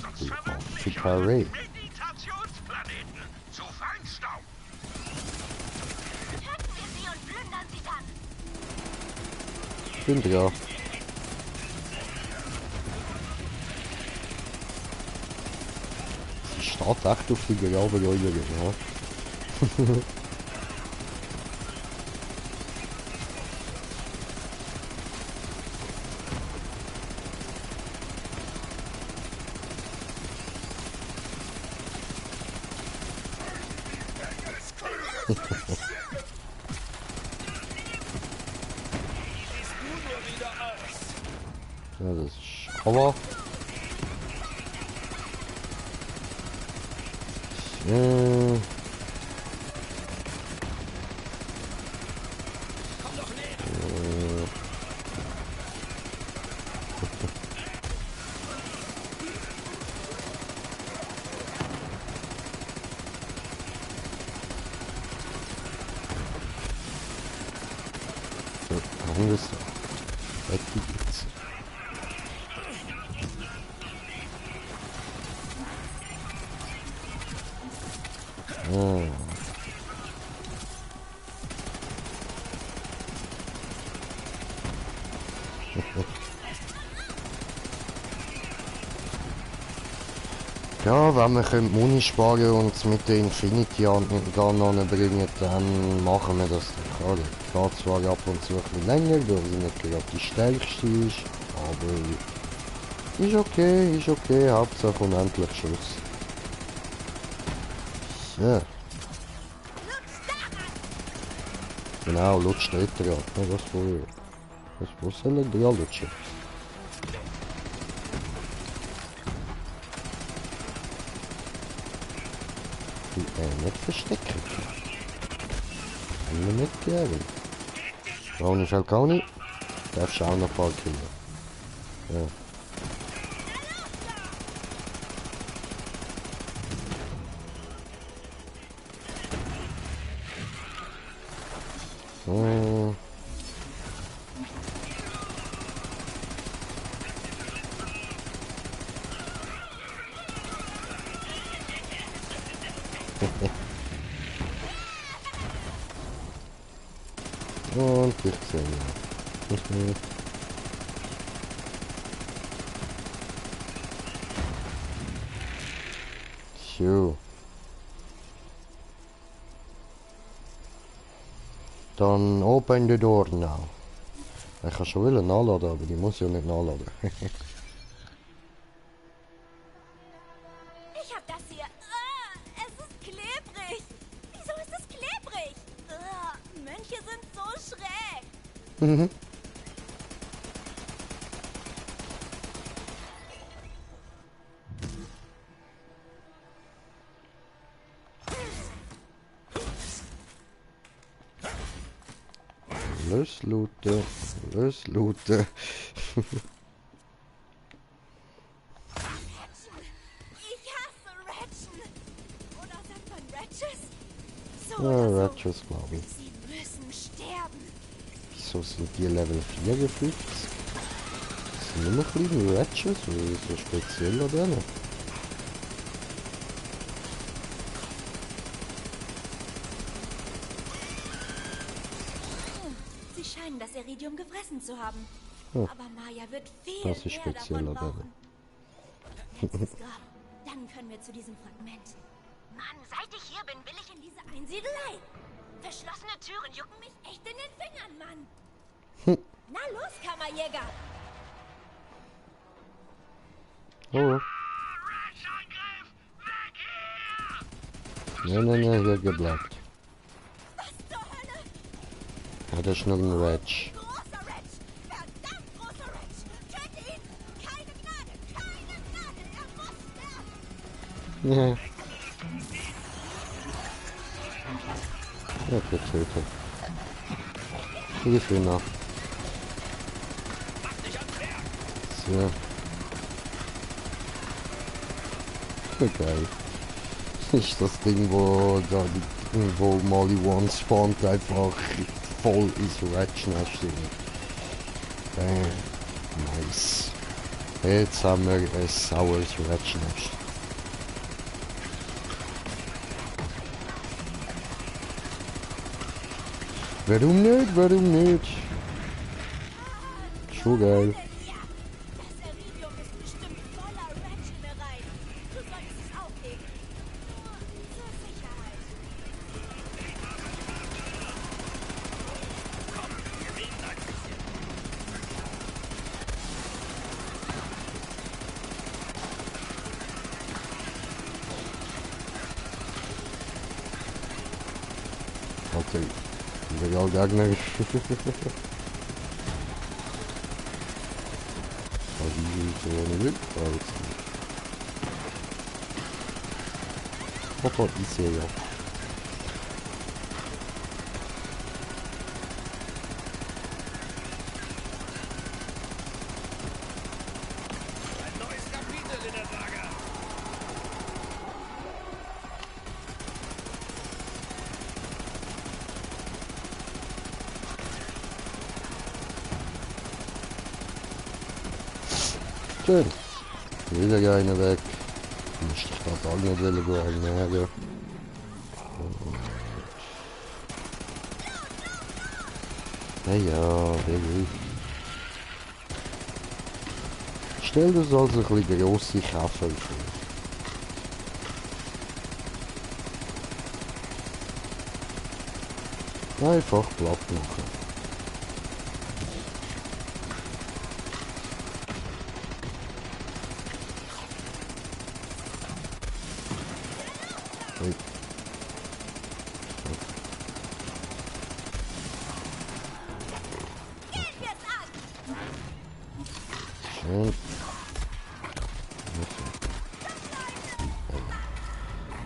Sonst Die verwandle ich Afrika euren Ray. Meditationsplaneten zu Feinstaub. Töten wir sie und plündern sie dann. Bin dran. Sie steht echt auf die Grabenräume, ja. Ja, das ist Cover. Warum ist das? Weg geht's. Oh. Ja, wenn wir Muni sparen und es mit der Infinity Gun bringen, dann machen wir das doch. Geht zwar ab und zu ein bisschen länger, weil sie nicht gerade die stärkste ist, aber ist okay, Hauptsache unendlich Schuss. Ja. Genau, lutscht nicht dran. Ja, was soll er dran lutschen? Nicht verstecken. Kann man nicht geben. Brauche ich halt auch nicht. Darfst auch noch ein paar killen. Ja. So. Und 15, ja. So. Dann open the door now. Ich kann schon wieder nachladen, aber die muss ja nicht nachladen. Ich hab das hier. Es ist klebrig. Wieso ist es klebrig? Mönche sind so schräg. Mhm. Löslooten, löslooten. Ich hasse Ratchen. Oder sagt man Ratches? So Ja, oder so. Ratches, glaube ich. Sie müssen sterben. Wieso sind die Level 54? Sind nur noch kleine Ratches? Oder ist so speziell oder nicht? vergessen zu haben. Oh, Aber Maya wird viel das ist mehr speziell, davon aber. brauchen. Letztes Grab. Dann können wir zu diesem Fragment. Mann, seit ich hier bin, will ich In diese Einsiedelei. Verschlossene Türen jucken mich echt in den Fingern, Mann. Na los, Kammerjäger. Oh. Nein, hier gebleibt. Was zur Hölle? Ja, das ist nur ein Ratch. Großer Ratch. Verdammt großer Ratch. Töte ihn. Keine Gnade. Keine Gnade. Er muss sterben. Ja. Ja, getötet. Wie viel noch? So. Geil. Nicht das Ding, wo Mali One spawnt, einfach voll ins Ratchnest. Nice. Jetzt haben wir ein saures Ratchnest. Warum nicht? Warum nicht? Schon geil. Das Iridium ist bestimmt voller Ratch-Innereien. Du solltest es aufheben. Nur zur Sicherheit. Okay. Legal Gegner. Hoppa, ich sehe ja. Ein neues Kapitel in der Saga. Schön. Wieder einer weg. Müsste ich da auch nicht gehen. Ja, will. Stell dir so ein bisschen grosse Käfer vor. Einfach platt machen. Hey. Schön.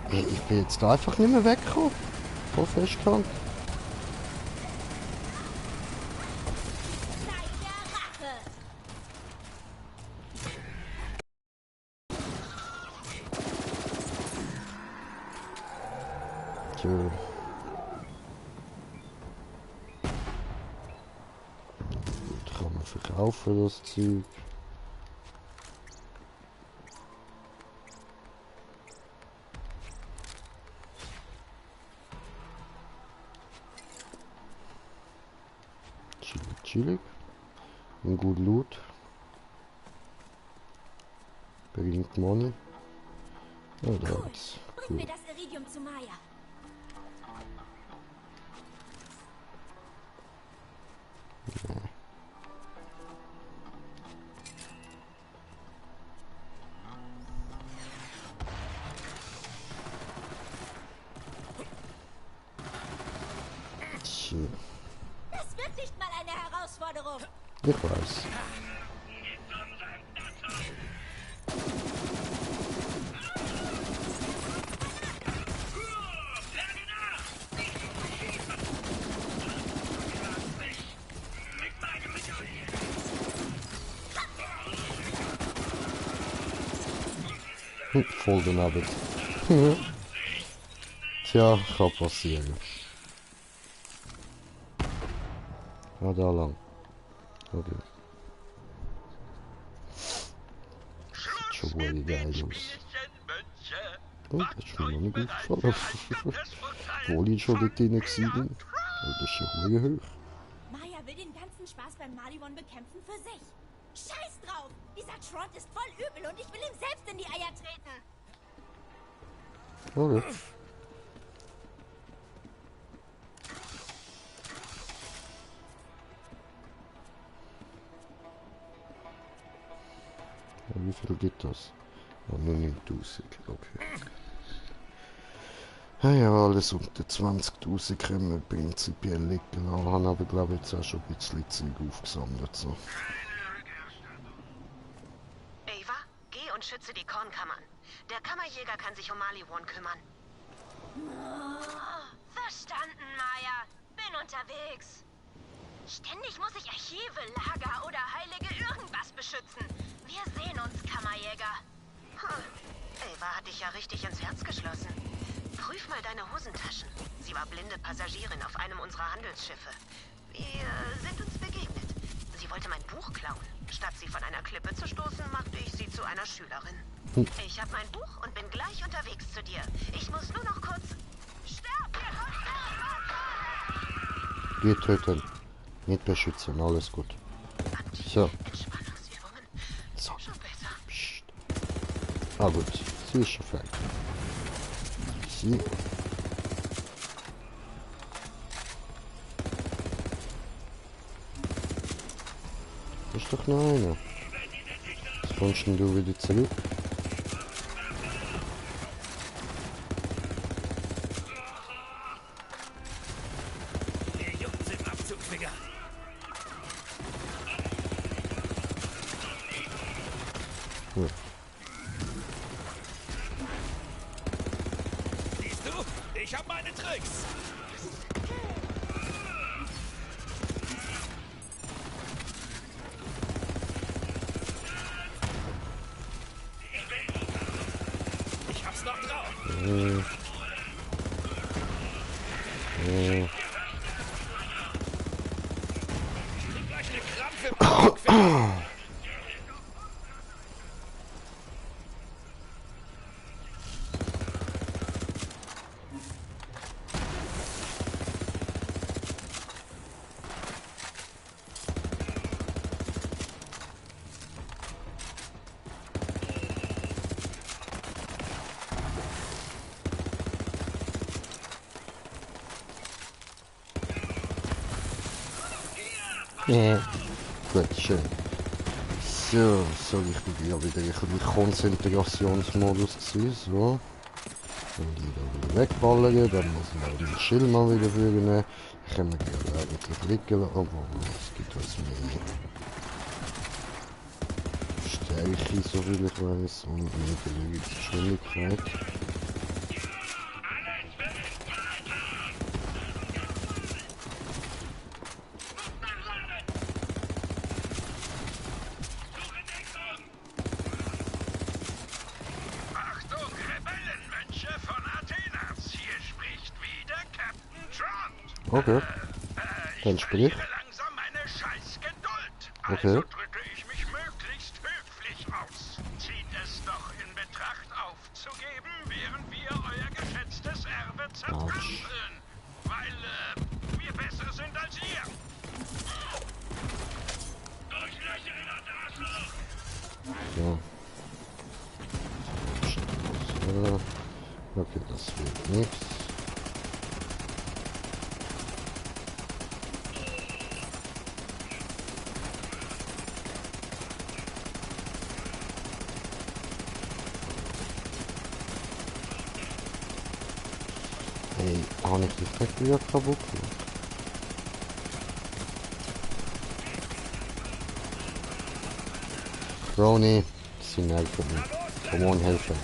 Hey, ich bin jetzt einfach nicht mehr weggekommen. Voll festgehalten. Zeit der Rache. Tja. Gut, kann man verkaufen, das Zeug. Chillig. Ein gut Loot. Bringt Money. Ja, da Cool. jetzt. Bring mir das Iridium zu Maya. Tja, Das wird nicht mal eine Herausforderung. ich weiß. Voll daneben. Tja, kann passieren. Ja, da lang. Okay. Sieht schon wohl geil aus. Oh, das ist mir noch nicht aufgefallen. Obwohl ich schon dort drin war. Oh, das ist ja hoch. Maya will den ganzen Spaß beim Maliwon bekämpfen für sich. Scheiß drauf! Dieser Trott ist voll übel und ich will ihm selbst in die Eier treten. Okay. Ja, wie viel gibt das? Oh, nur 9000, okay. Ja, alles unter 20.000 können wir prinzipiell liegen. Wir haben aber, glaube ich, jetzt auch schon ein bisschen Zeug aufgesammelt. So. Ava, geh und schütze die Kornkammern. Der Kammerjäger kann sich um Maliwon kümmern. Verstanden, Maya. Bin unterwegs. Ständig muss ich Archive, Lager oder heilige irgendwas beschützen. Wir sehen uns, Kammerjäger. Ava hat dich ja richtig ins Herz geschlossen. Prüf mal deine Hosentaschen. Sie war blinde Passagierin auf einem unserer Handelsschiffe. Wir sind uns begegnet. Sie wollte mein Buch klauen. Statt sie von einer Klippe zu stoßen, machte ich sie zu einer Schülerin. Ich habe mein Buch und bin gleich unterwegs zu dir. Ich muss nur noch kurz... Sterb! Wir töten. Nicht beschützen, alles gut. So. So. Psst. Ah gut, sie ist schon fertig. Sie. Ist doch noch einer. Jetzt kommst du wieder zurück. Ja. Siehst du? Ich hab meine Tricks. Ich hab's noch drauf. Ich krieg gleich eine Krampfe im Rücken. Ja. Gut, schön. So richtig wieder ein bisschen Konzentrationsmodus gewesen, so. Und die da wieder wegballern, dann muss man den Schild mal wieder führen. Dann können wir die eigentlich liegen lassen, obwohl es gibt was mehr Stärke, so viel ich weiß, und niedrige Geschwindigkeit. Okay. Dann sprich. Okay. Also drücke ich mich möglichst höflich aus. Zieht es doch in Betracht aufzugeben, während wir euer geschätztes Erbe zertrampeln. Weil wir besser sind als ihr. So. So. Okay, das wird nichts. Hey, habe ich das nicht wieder kaputt gemacht? Ronny, sie nerven mich. Komm on, helfen.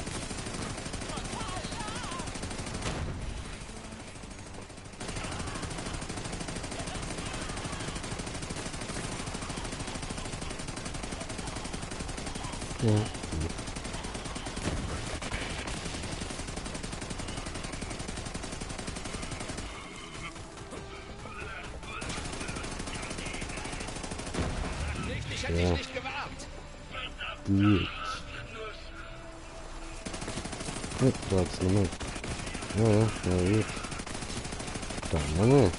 Ja. Ich hätte dich nicht gewarnt. Gut. Ja, da hat's noch mehr. Ja, gut. Dann noch mehr.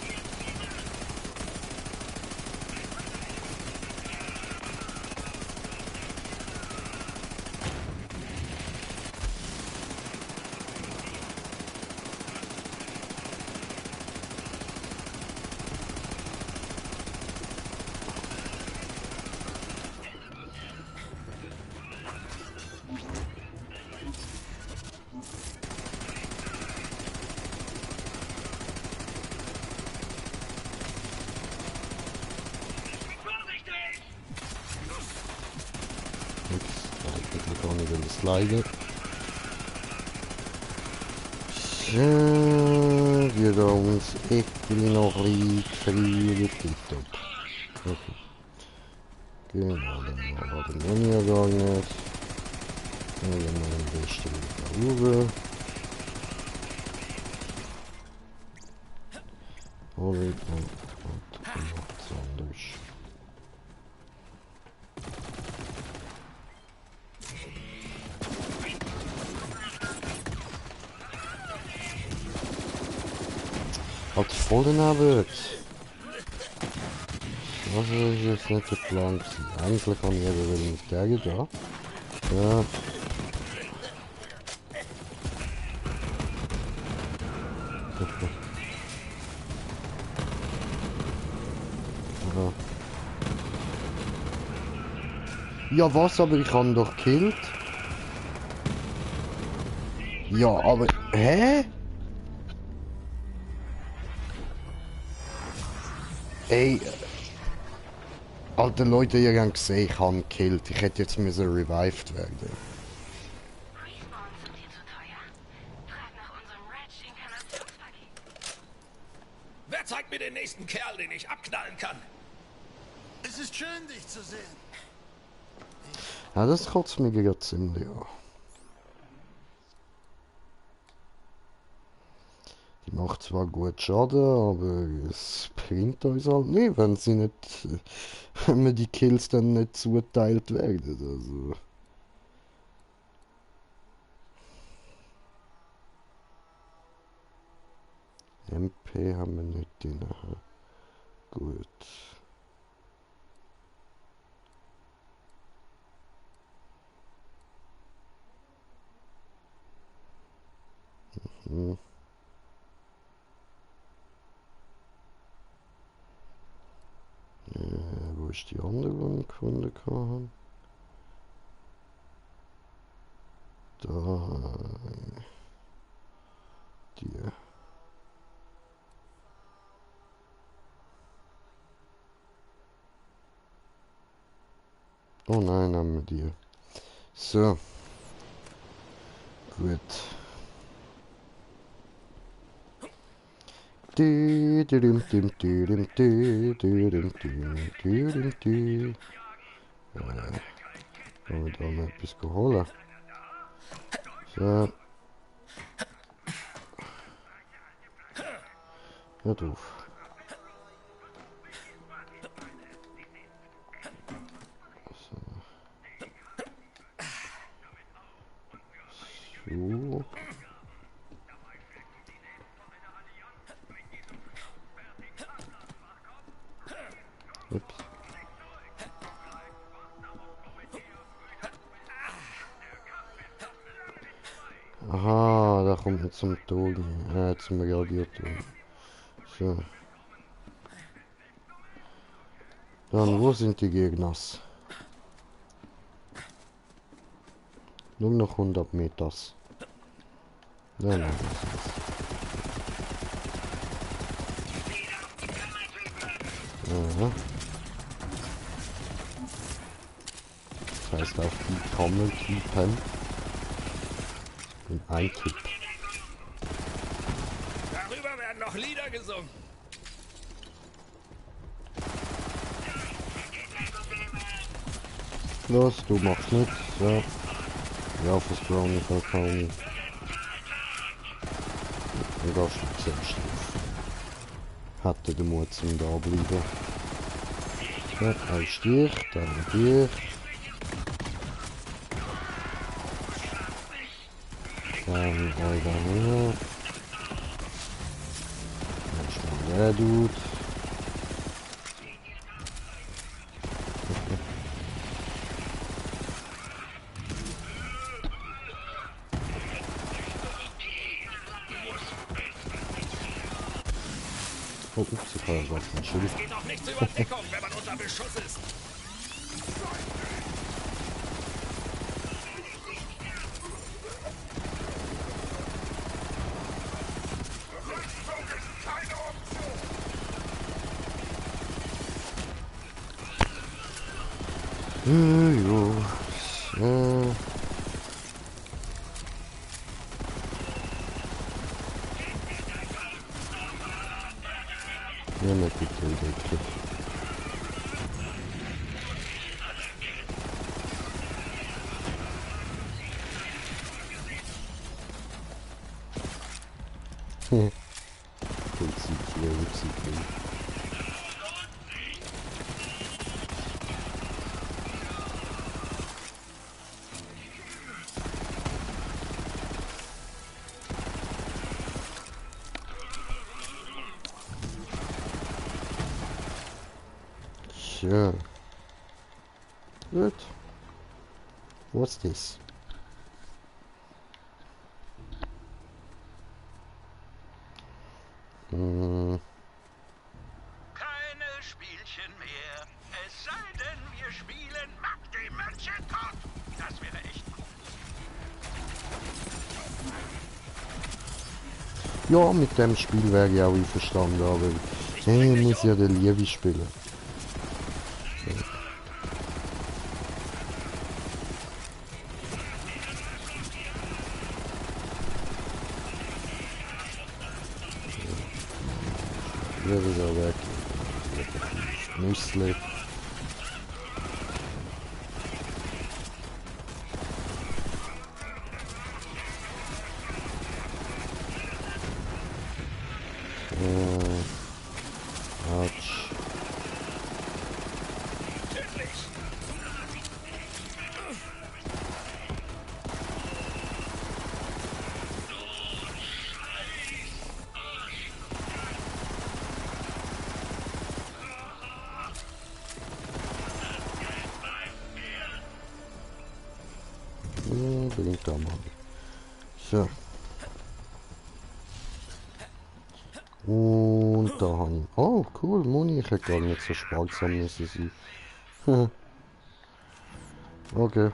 Slide. So, wir da uns Äpfel noch ein bisschen gefriert. Okay. Genau, dann haben wir den ja gar nicht. Dann gehen wir am besten wieder rüber. Und nichts anderes. Hat voll daneben. Das ist jetzt nicht der Plan gewesen. Eigentlich kann ich eben mit der da. Ja. Ja was, aber ich habe doch gekillt. Ja, aber... Hä? Ey, alte Leute, ihr habt gesehen, ich habe ihn gekillt. Ich hätte jetzt müssen revived werden. Wer zeigt mir den nächsten Kerl, den ich abknallen kann? Es ist schön, dich zu sehen. Ja, das kotzt mich gerade ziemlich an. Die macht zwar gut Schaden, aber es bringt uns halt nicht, wenn sie nicht, wenn mir die Kills dann nicht zuteilt werden. Also. MP haben wir nicht drin. Gut. Mhm. Wo ist die andere, die ich gefunden habe? Da. Die. Oh nein, haben wir die. So. Gut. Kann wir da noch etwas holen? So. Ja, doof. So. Ups. Aha, da kommt man zum Togen. Zum Radiator. So. Dann, wo sind die Gegners? Nur noch 100 Meters. Nein, nein. Ja. Das heißt auf die Trommeltypen. Und ein Tipp. Darüber werden noch Lieder gesungen. Los, du machst nichts. So. Ja, fürs Brownie verkaufen. Und da steht selbst drauf. Hatte den Mut zum da bleiben. Ja, ein Stich, dann ein Stich. Dann drei da her. Dann schnell der Dude. Oh, ups, ich habe was entschuldigt. Geht doch nicht zur Überdeckung, wenn man unter Beschuss ist. Jo. So. Ja, nicht die Decke. Sure. Good. What's this? Keine Spielchen mehr. Es sei denn, wir spielen Mag die Mönche tot. Das wäre echt gut. Ja, mit dem Spiel wäre ich auch einverstanden, aber ich muss ja den Lievi spielen. Ja, wieder weg. Müsli. Autsch. Bringt da mal. So. Und da habe ich... Oh, cool, Muni. Ich hätte gar nicht so sparsam müssen sein. Okay.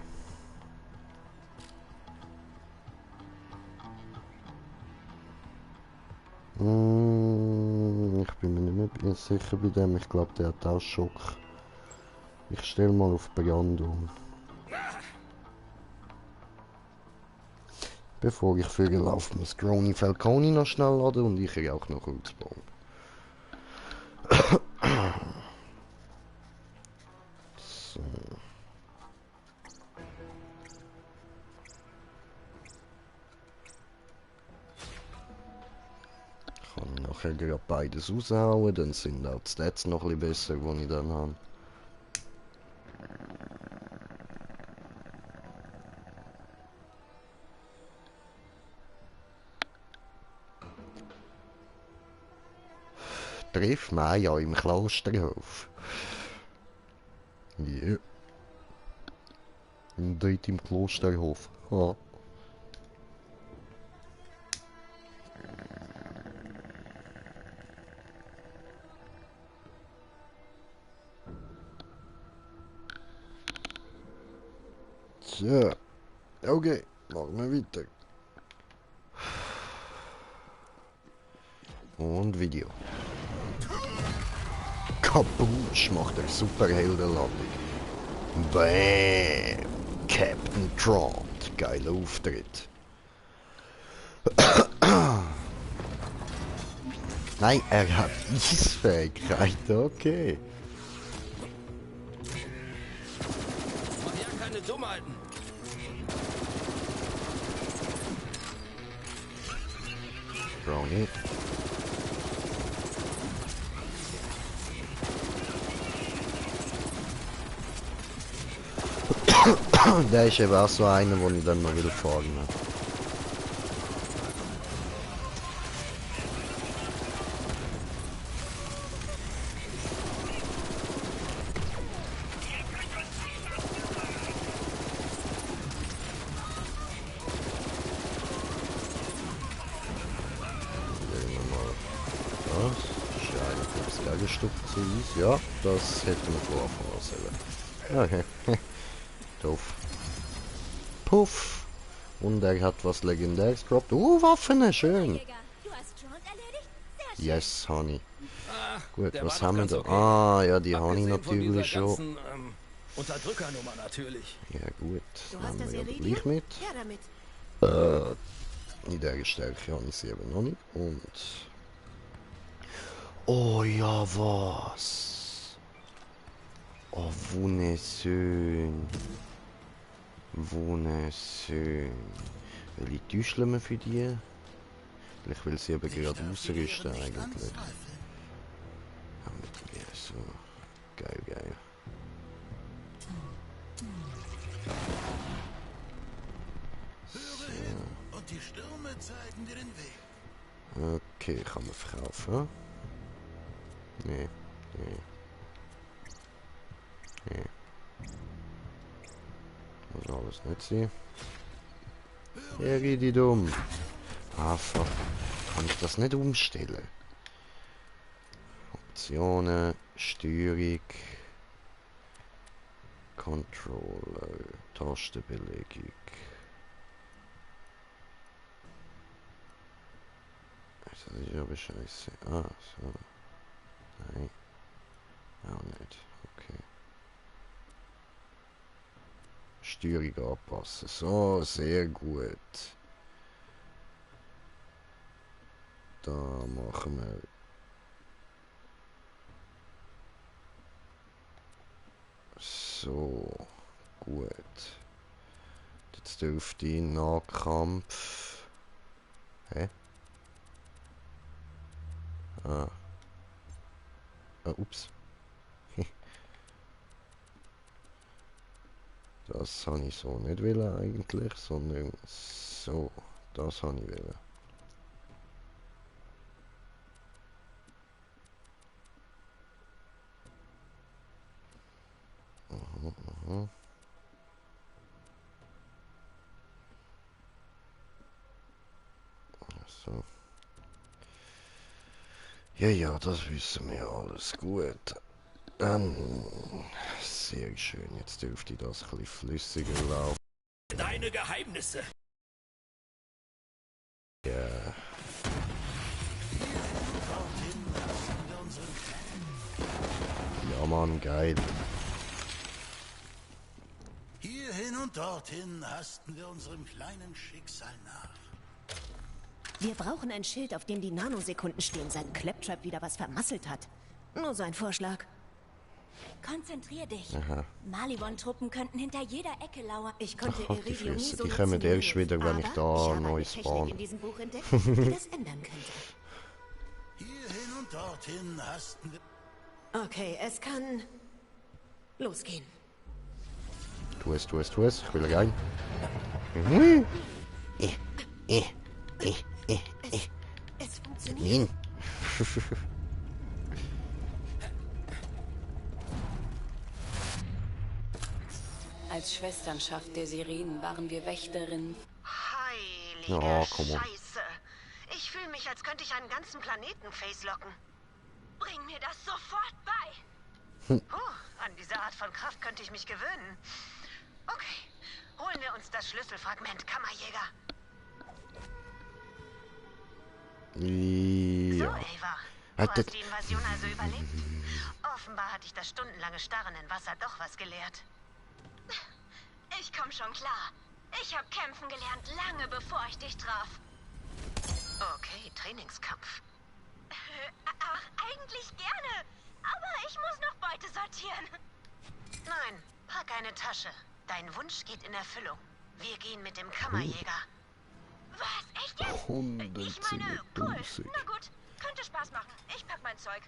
Ich bin mir nicht mehr sicher bei dem. Ich glaube, der hat auch Schock. Ich stelle mal auf Brand um. Bevor ich Vögel laufe, muss Grony Falconi noch schnell laden und ich auch noch ausbauen. So. Ich kann nachher gerade beides raushauen, dann sind auch die Stats noch ein bisschen besser, die ich dann habe. Triff Maya im Klosterhof. Ja. Yeah. Dort im Klosterhof. Ja. So. Okay, machen wir weiter. Und Video. Caboose macht eine Superheldenlandung. Bam! Captain Trant. Geiler Auftritt. Nein, er hat Eisfähigkeit, okay. Mach ja keine Dummheiten. Brownie. Der ist eben auch so einer, den ich dann noch will fahren. Ja, das hätten wir vorher vorausgesehen. Okay. Doof. Puff. Und er hat was Legendäres gedroppt. Waffen, schön. Yes, Honey. Gut, was haben wir da? Ah, ja, die habe ich natürlich schon. Unterdrückernummer natürlich. Ja gut, Du hast nehmen das wir ja Iridium? gleich mit. Ja, damit. In dieser Stärke habe ich sie eben noch nicht. Und... Oh ja, was? Oh, wunderschön. Wunderschön. Welche täuscheln wir für die? Ich will sie aber gerade ausrüsten eigentlich. Ja, mit mir so. Geil, geil. Höre und die Stürme zeigen dir den Weg. Okay, kann man verkaufen. Nee, nee. Nee. Muss alles nicht sein. Iridium. Ah, fuck. Kann ich das nicht umstellen? Optionen, Steuerung, Controller, Tastenbelegung. Das ist aber scheiße. Ah, so. Nein. Auch nicht. Okay. Steuerung anpassen. So, sehr gut. Da machen wir so gut. Jetzt dürfte ich Nahkampf. Hä? Ah. Ups. Das habe ich so nicht wollen eigentlich, sondern so. Das habe ich wollen. So. Ja, ja, das wissen wir alles gut. Sehr schön. Jetzt dürfte das ein bisschen flüssiger laufen. Deine Geheimnisse. Ja. Ja, Mann, geil. Hierhin und dorthin hasten wir unserem kleinen Schicksal nach. Wir brauchen ein Schild, auf dem die Nanosekunden stehen, seit Claptrap wieder was vermasselt hat. Nur so ein Vorschlag. Konzentrier dich. Aha. Maliwon-Truppen könnten hinter jeder Ecke lauern. Ich konnte Ach, die Iridium nie Füße, so die kommen nutzen wie erst du. wieder, wenn ich Aber da ich habe neu eine Technik spawne. in diesem Buch entdeckt, die das ändern könnte. Hierhin und dorthin hasten wir... Okay, es kann losgehen. Tu es, tu es, tu es. Ich will rein. Es funktioniert. Nein. Als Schwesternschaft der Sirenen waren wir Wächterinnen. Heilige Oh, komm on. Scheiße. Ich fühle mich, als könnte ich einen ganzen Planeten facelocken. Bring mir das sofort bei. An diese Art von Kraft könnte ich mich gewöhnen. Okay, holen wir uns das Schlüsselfragment, Kammerjäger. So, Ja. Ava. Du hast die Invasion also überlebt? Offenbar hat dich das stundenlange Starren in Wasser doch was gelehrt. Ich komm schon klar. Ich habe kämpfen gelernt, lange bevor ich dich traf. Okay, Trainingskampf. Ach, eigentlich gerne. Aber ich muss noch Beute sortieren. Nein, pack eine Tasche. Dein Wunsch geht in Erfüllung. Wir gehen mit dem Kammerjäger. Was? Echt jetzt? Ich meine, cool. Na gut, könnte Spaß machen. Ich pack mein Zeug.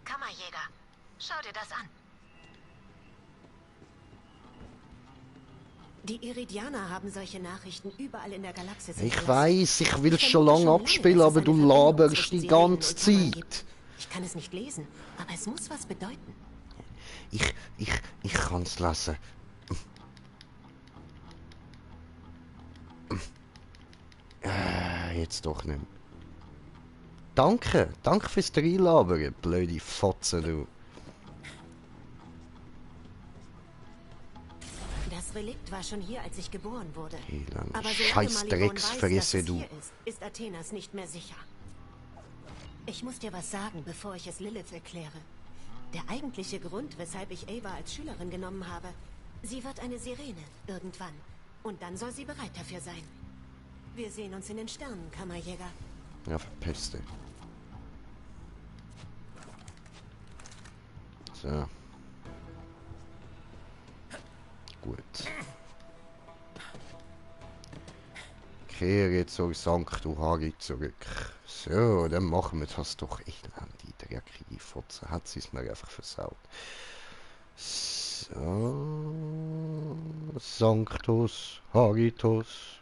Kammerjäger, schau dir das an. Die Iridianer haben solche Nachrichten überall in der Galaxis. Ich weiß, ich will schon lange abspielen, aber du laberst die ganze Zeit. Ich kann es nicht lesen, aber es muss was bedeuten. Ich kann es lesen. Jetzt doch nicht. Danke fürs Reinlabern, blöde Fotze, du. Das Relikt war schon hier, als ich geboren wurde. Aber scheiß Drecksfresse, du. Ist Athenas nicht mehr sicher. Ich muss dir was sagen, bevor ich es Lilith erkläre. Der eigentliche Grund, weshalb ich Ava als Schülerin genommen habe. Sie wird eine Sirene, irgendwann. Und dann soll sie bereit dafür sein. Wir sehen uns in den Sternen, Kammerjäger. Ja, verpeste. So. Gut. Kehre zur St. Uhari zurück. So, dann machen wir das doch echt an die dreckige Fotze. Hat sie es mir einfach versaut. So. Sanctus Haritus.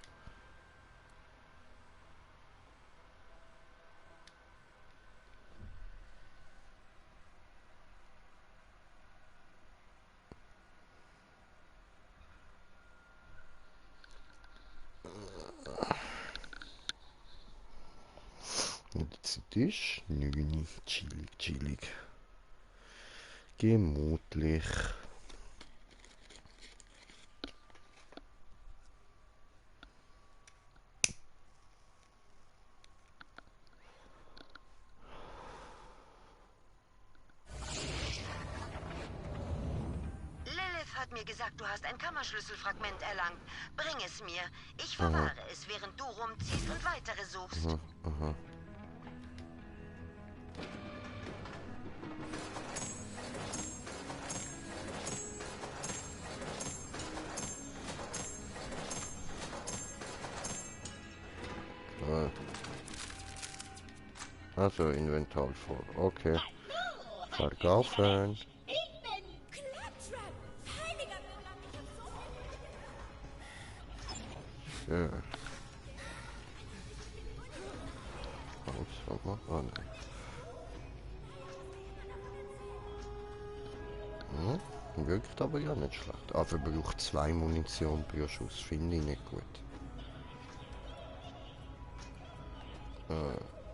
Jetzt ist 9. Chillig. Gemütlich. Lilith hat mir gesagt, du hast ein Kammerschlüsselfragment erlangt. Bring es mir. Ich verwahre es, während du rumziehst und weitere suchst. Aha. Also Inventar voll. Okay. Verkaufen. Ja. Sag mal an. Wirkt aber ja nicht schlecht. Aber braucht 2 Munition pro Schuss. Finde ich nicht gut.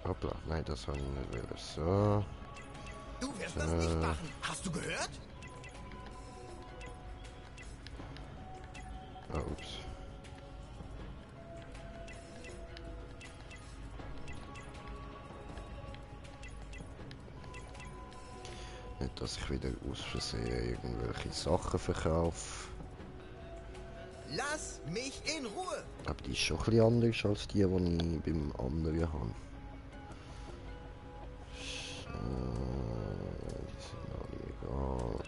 Hoppla, nein, das habe ich nicht wollen. So. Du wirst das nicht machen. Hast du gehört? Ups. Nicht, dass ich wieder aus Versehen irgendwelche Sachen verkaufe. Lass mich in Ruhe! Aber die ist schon ein bisschen anders als die ich beim anderen habe. So, die sind alle egal.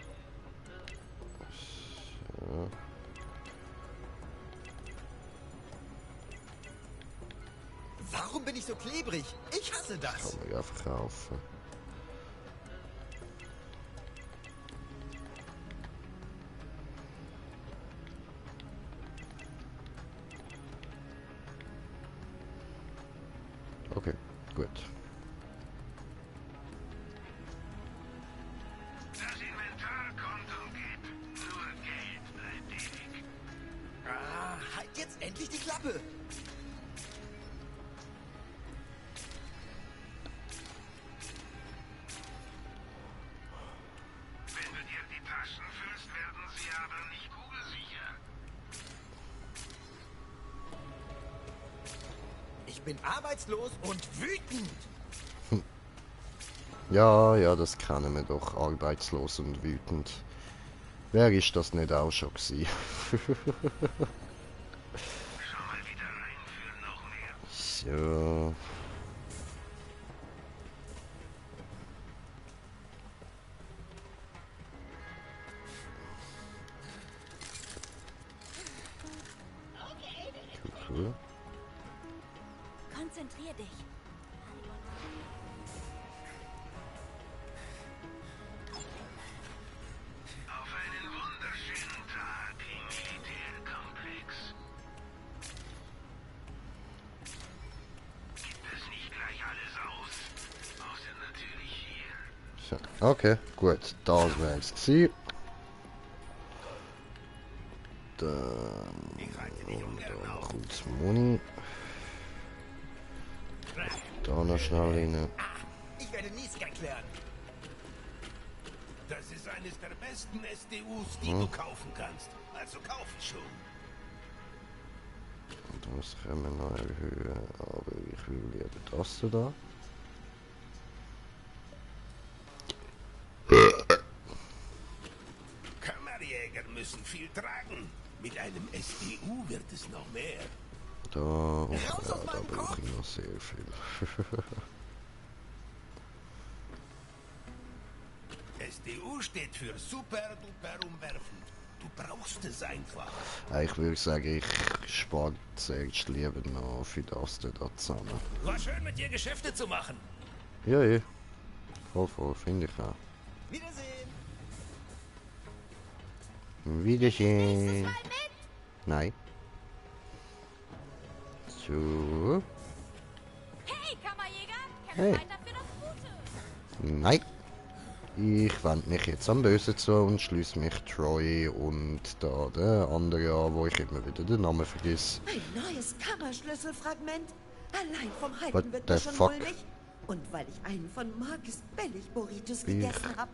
So. Warum bin ich so klebrig? Ich hasse das! Kann man ja verkaufen. Okay, gut. Das Inventarkonto gibt nur Geld, bleibt ewig. Halt jetzt endlich die Klappe! Wenn du dir die Taschen füllst, werden sie aber nicht kugelsicher. Ich bin arbeitslos und wütend! Ja, das kennen wir doch. Arbeitslos und wütend. Wer ist das nicht auch schon gewesen? Schau mal wieder rein für noch mehr. So. Cool. Konzentrier dich. Auf einen wunderschönen Tag im Militärkomplex. Gibt es nicht gleich alles aus? Außer natürlich hier. So, okay, gut. Das wäre es gewesen. Dann holen wir da noch kurz Muni. Da noch schnell rein. Ich werde nie erklären. Das ist eines der besten SDUs, die du kaufen kannst. Also kauf es schon. Und das können wir noch erhöhen, aber ich will lieber das da. Mit einem SDU wird es noch mehr. Da brauche ich noch sehr viel. SDU steht für super duper umwerfend. Du brauchst es einfach. Ich würde sagen, ich spare zuerst lieber noch für das da zusammen. War schön mit dir Geschäfte zu machen. Ja, ja. Voll, finde ich auch. Wiedersehen. Wiedersehen. Nein. So. Hey, Kammerjäger! Hey. Kämpft weiter für das Gute! Nein. Ich wende mich jetzt am Bösen zu und schließe mich Troy und da der andere an, wo ich immer wieder den Namen vergesse. Ein neues Kammerschlüsselfragment? Allein vom What Halten wird the mir schon fuck? mulmig. Und weil ich einen von Marcus Bellic-Burritos gegessen habe.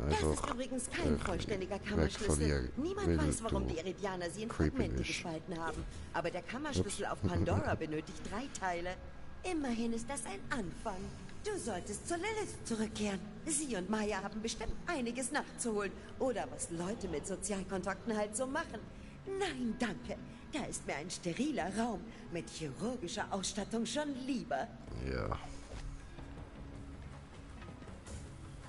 Das ist übrigens kein vollständiger Kammerschlüssel. Niemand weiß, warum die Iridianer sie in Fragmente gespalten haben. Aber der Kammerschlüssel auf Pandora benötigt 3 Teile. Immerhin ist das ein Anfang. Du solltest zur Lilith zurückkehren. Sie und Maya haben bestimmt einiges nachzuholen. Oder was Leute mit Sozialkontakten halt so machen. Nein, danke. Da ist mir ein steriler Raum mit chirurgischer Ausstattung schon lieber. Ja.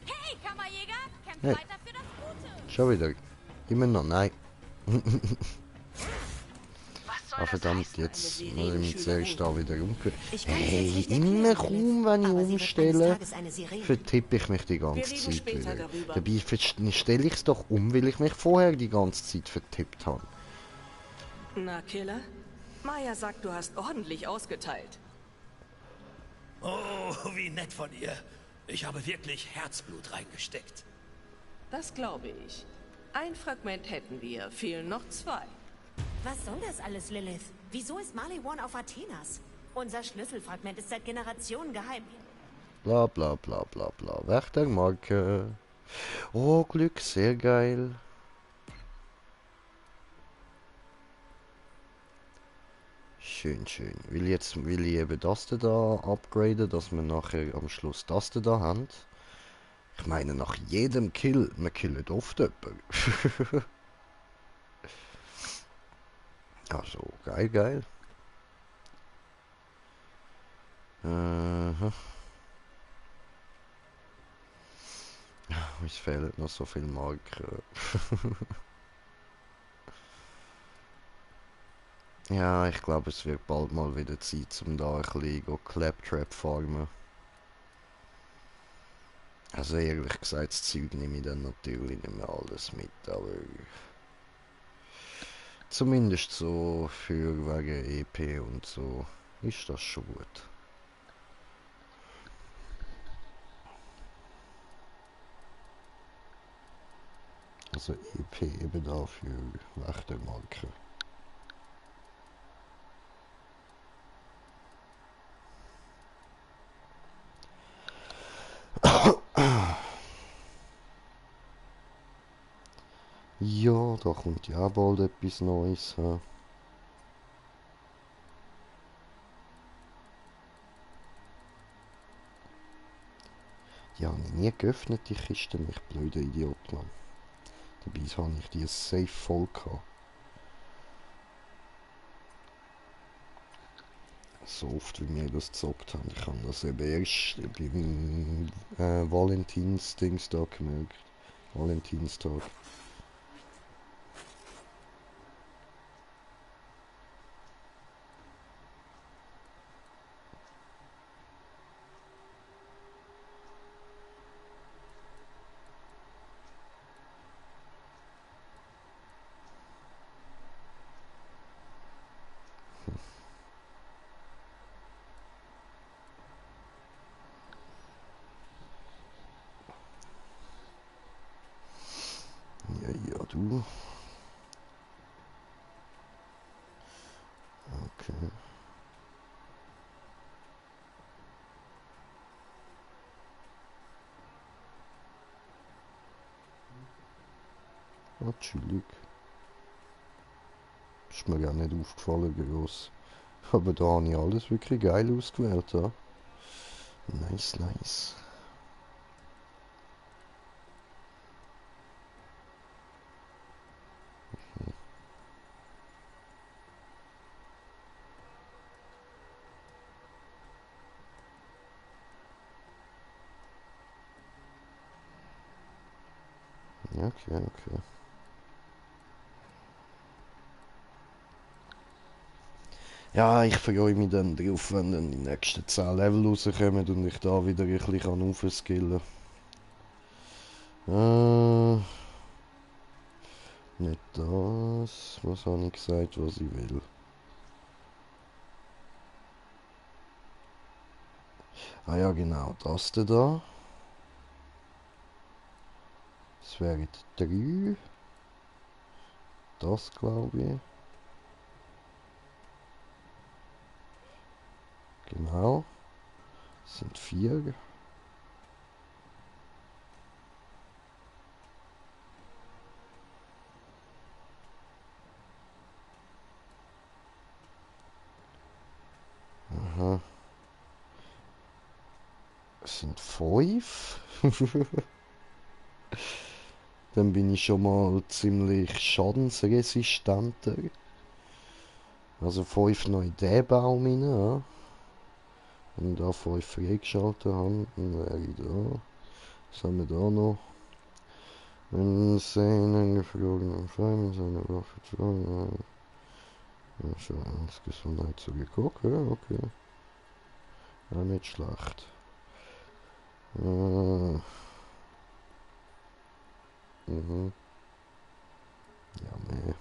Hey, Kammerjäger! Kämpft Hey. weiter für das Gute! Schon wieder. Immer noch, nein. Ah, verdammt, jetzt muss ich mich zuerst da wieder umgehen. Hey, immer kaum, wenn ich umstelle, vertippe ich mich die ganze Zeit wieder. Dabei stelle ich es doch um, weil ich mich vorher die ganze Zeit vertippt habe. Na, Killer? Maya sagt, du hast ordentlich ausgeteilt. Oh, wie nett von ihr. Ich habe wirklich Herzblut reingesteckt. Das glaube ich. Ein Fragment hätten wir, fehlen noch 2. Was soll das alles, Lilith? Wieso ist Maliwan auf Athenas? Unser Schlüsselfragment ist seit Generationen geheim. Bla bla bla bla bla. Werktagmarke. Oh, Glück, sehr geil. Schön. Will ich eben das da upgraden, dass wir nachher am Schluss das da haben. Ich meine, nach jedem Kill, man killt oft jemanden. Also, geil. Uns fehlen noch so viele Marken. Ja, ich glaube, es wird bald mal wieder Zeit, um da ein bisschen Claptrap farmen. Also ehrlich gesagt, das Zeug nehme ich dann natürlich nicht mehr alles mit, aber zumindest so für wegen EP und so ist das schon gut. Also EP eben da für Wächtermarken. Ja, da kommt ja bald etwas Neues. Ja. Ja, nie geöffnet die Kiste, mich blöder Idiot, Mann. Dabei habe ich die safe voll gehabt. So oft wie wir das gezockt haben. Ich habe das eben erst beim Valentins-Dings da gemerkt. Valentinstag. Ja, du. Okay. Ah, chillig. Ist mir gar nicht aufgefallen, groß. Aber da habe ich alles wirklich geil ausgewählt, ja. Nice. Okay. Ja, ich freue mich dann drauf, wenn dann die nächsten 10 Level rauskommen und ich da wieder ein bisschen aufskillen kann. Nicht das. Was habe ich gesagt, was ich will? Ah ja, genau, das da. Das wären 3. Das glaube ich. Genau. Das sind 4. Aha. Das sind 5. Dann bin ich schon mal ziemlich schadensresistenter. Also 5 noch in den Baum rein, ja. Wenn ich da 5 freigeschaltet habe, dann wäre ich da. Was haben wir da noch? Wenn sie einen geflogenen Pfeil mit seiner Waffe zu schon ins Gesundheit zugeguckt, okay. Ja, nicht schlecht. Ja, nee.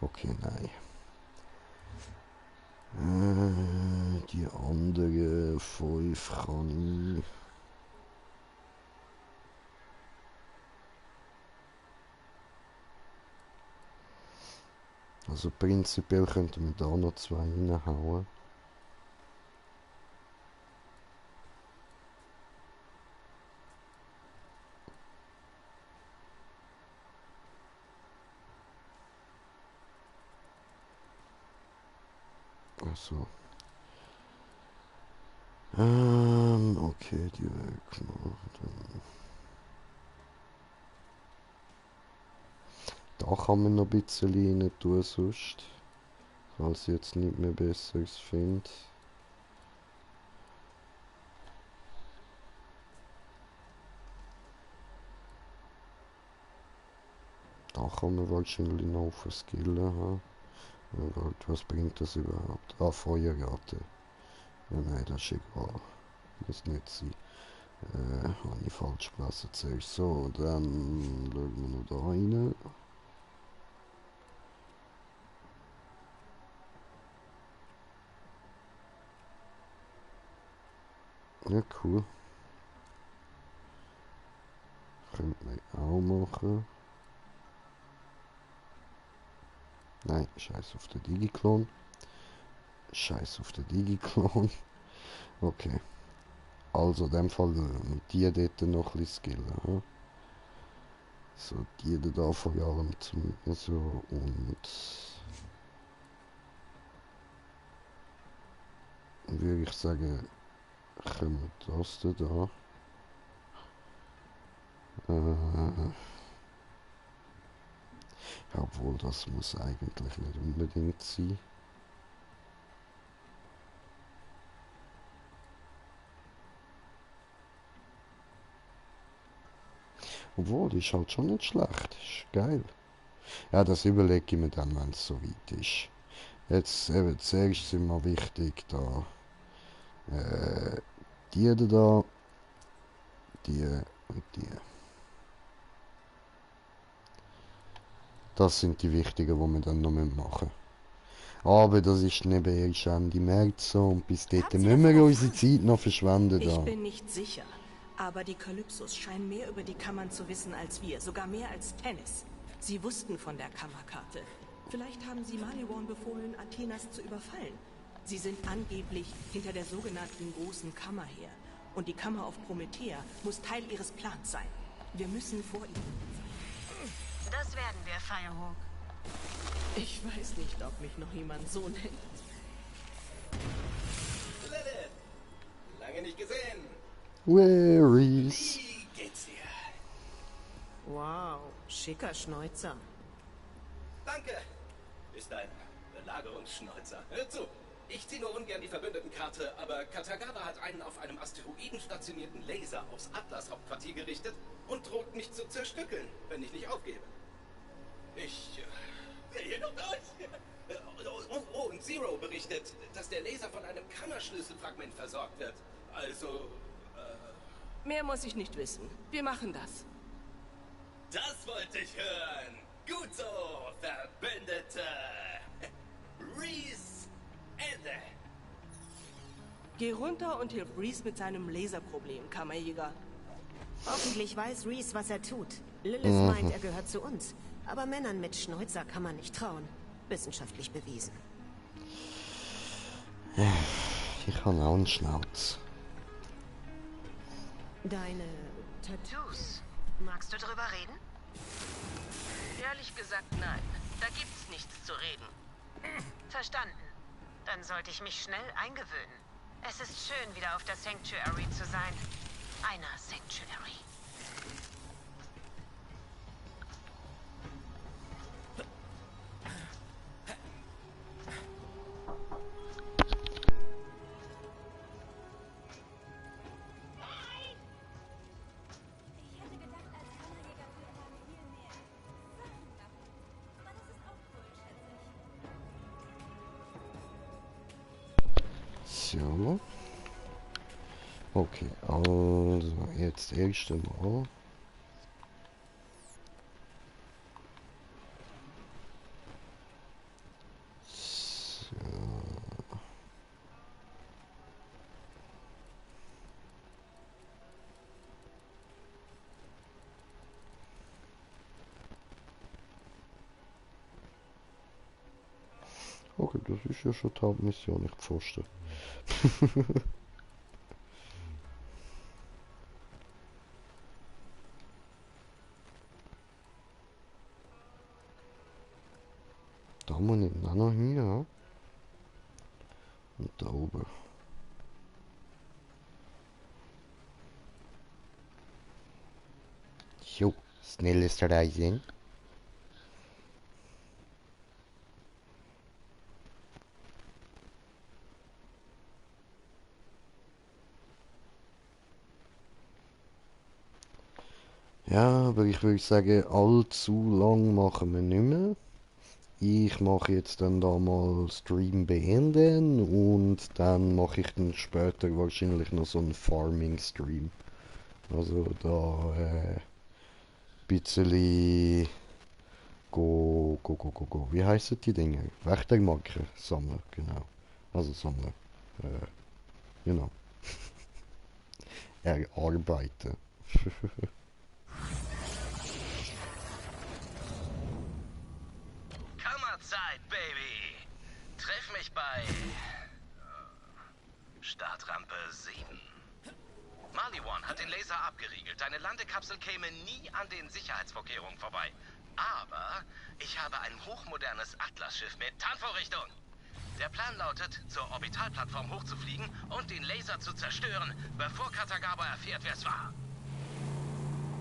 Okay, nein. Die andere 5 kann ich. Also prinzipiell könnten wir da noch 2 reinhauen. Also. Okay, die wegmachen. Da kann man noch ein bisschen rein tun, sonst. Falls ich jetzt nicht mehr Besseres finde. Da kann man wahrscheinlich noch auf Skillen haben. Was bringt das überhaupt? Ah, Feuerrate. Ja, nein, das ist egal. Muss nicht sein. Habe ich falsch gelesen zuerst. So, dann schauen wir noch da rein. Ja, cool. Könnte man auch machen. Nein, scheiß auf den Digiklon. Scheiß auf den Digiklon. Okay. Also in dem Fall mit die dort noch ein bisschen skillen. Hm? So, die da vor allem zum so und würde ich sagen, können wir das da. Obwohl das muss eigentlich nicht unbedingt sein. Obwohl, die ist halt schon nicht schlecht. Ist geil. Ja, das überlege ich mir dann, wenn es so weit ist. Jetzt eben zuerst sind mir wichtig, da die da, die und die. Das sind die wichtigen, die wir dann noch machen müssen. Aber das ist neben erst Ende März so und bis dort müssen wir unsere Zeit noch verschwenden. Ich bin nicht sicher, aber die Kalypsos scheinen mehr über die Kammern zu wissen als wir, sogar mehr als Tennis. Sie wussten von der Kammerkarte. Vielleicht haben sie Maliwan befohlen, Athenas zu überfallen. Sie sind angeblich hinter der sogenannten Großen Kammer her. Und die Kammer auf Promethea muss Teil ihres Plans sein. Wir müssen vor ihnen. Das werden wir, Firehawk. Ich weiß nicht, ob mich noch jemand so nennt. Lilith! Lange nicht gesehen. Where is? Wie geht's dir? Wow, schicker Schnäuzer. Danke. Ist ein Belagerungsschnäuzer. Hör zu. Ich ziehe nur ungern die Verbündetenkarte, aber Katagawa hat einen auf einem Asteroiden stationierten Laser aufs Atlas-Hauptquartier gerichtet und droht mich zu zerstückeln, wenn ich nicht aufgebe. Ich will hier noch durch. Und Zero berichtet, dass der Laser von einem Kammerschlüsselfragment versorgt wird. Also, Mehr muss ich nicht wissen. Wir machen das. Das wollte ich hören. Gut so, Verbündete. Reese, Ende. Geh runter und hilf Reese mit seinem Laserproblem, Kammerjäger. Hoffentlich weiß Reese, was er tut. Lilith meint, er gehört zu uns. Aber Männern mit Schnäuzer kann man nicht trauen. Wissenschaftlich bewiesen. Ich habe auch einen Schnauz. Deine Tattoos. Magst du drüber reden? Ehrlich gesagt, nein. Da gibt's nichts zu reden. Verstanden. Dann sollte ich mich schnell eingewöhnen. Es ist schön, wieder auf der Sanctuary zu sein. Einer Sanctuary. So. Okay, also jetzt erste Mal. So. Okay, das ist ja schon die Hauptmission, nicht Pfosten. Da muss ich auch noch hin, ja? Und da oben. Jo, schnelles Reisen. Ja, aber ich würde sagen, allzu lang machen wir nicht mehr. Ich mache jetzt dann da mal Stream beenden und dann mache ich dann später wahrscheinlich noch so einen Farming-Stream. Also da bisschen go. Wie heißen die Dinge? Wächtermarken sammeln, genau. Also sammeln. Genau. Erarbeiten. Kammerzeit, Baby. Treff mich bei Startrampe 7. Maliwan hat den Laser abgeriegelt. Deine Landekapsel käme nie an den Sicherheitsvorkehrungen vorbei. Aber ich habe ein hochmodernes Atlas-Schiff mit Tarnvorrichtung. Der Plan lautet, zur Orbitalplattform hochzufliegen und den Laser zu zerstören, bevor Katagawa erfährt, wer es war.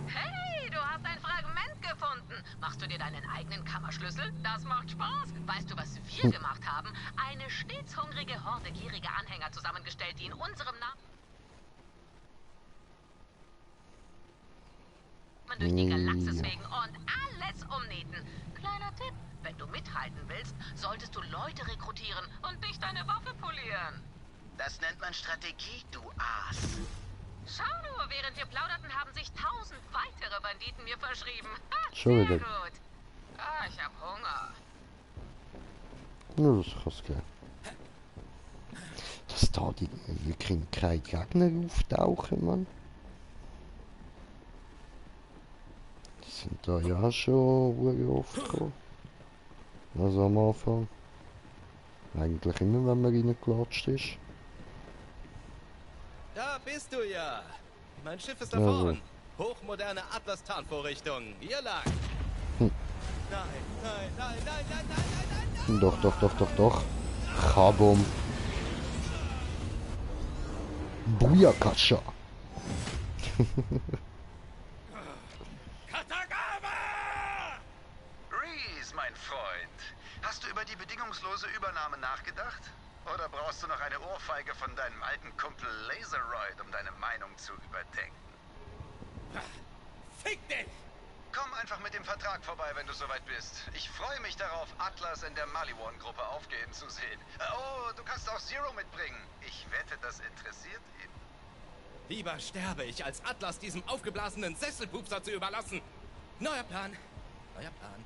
Hey, du hast ein Fragment gefunden. Machst du dir deinen eigenen Kammerschlüssel? Das macht Spaß. Weißt du, was wir gemacht haben? Eine stets hungrige Horde gieriger Anhänger zusammengestellt, die in unserem Namen durch die Galaxis fegen und alles umnieten. Kleiner Tipp, wenn du mithalten willst, solltest du Leute rekrutieren und nicht deine Waffe polieren. Das nennt man Strategie, du Aas. Schau nur, während wir plauderten, haben sich 1000 weitere Banditen mir verschrieben. Schon Sehr wieder. gut. Ich hab Hunger. Ja, das kann's gehen. Dass da die wirklich keine Gegner auftauchen, Mann. Die sind da ja schon oft gekommen. Also am Anfang. Eigentlich immer, wenn man reingelatscht ist. Da bist du ja. Mein Schiff ist da Ja, vorn. Hochmoderne Atlas-Tarnvorrichtung. Hier lang. Nein. Doch. Chabum. Booyakasha. Katagawa! Reese, mein Freund. Hast du über die bedingungslose Übernahme nachgedacht? Oder brauchst du noch eine Ohrfeige von deinem alten Kumpel Laseroid, um deine Meinung zu überdenken? Fick dich! Komm einfach mit dem Vertrag vorbei, wenn du soweit bist. Ich freue mich darauf, Atlas in der Maliwan-Gruppe aufgehen zu sehen. Oh, du kannst auch Zero mitbringen. Ich wette, das interessiert ihn. Lieber sterbe ich, als Atlas diesem aufgeblasenen Sesselpupser zu überlassen. Neuer Plan. Neuer Plan.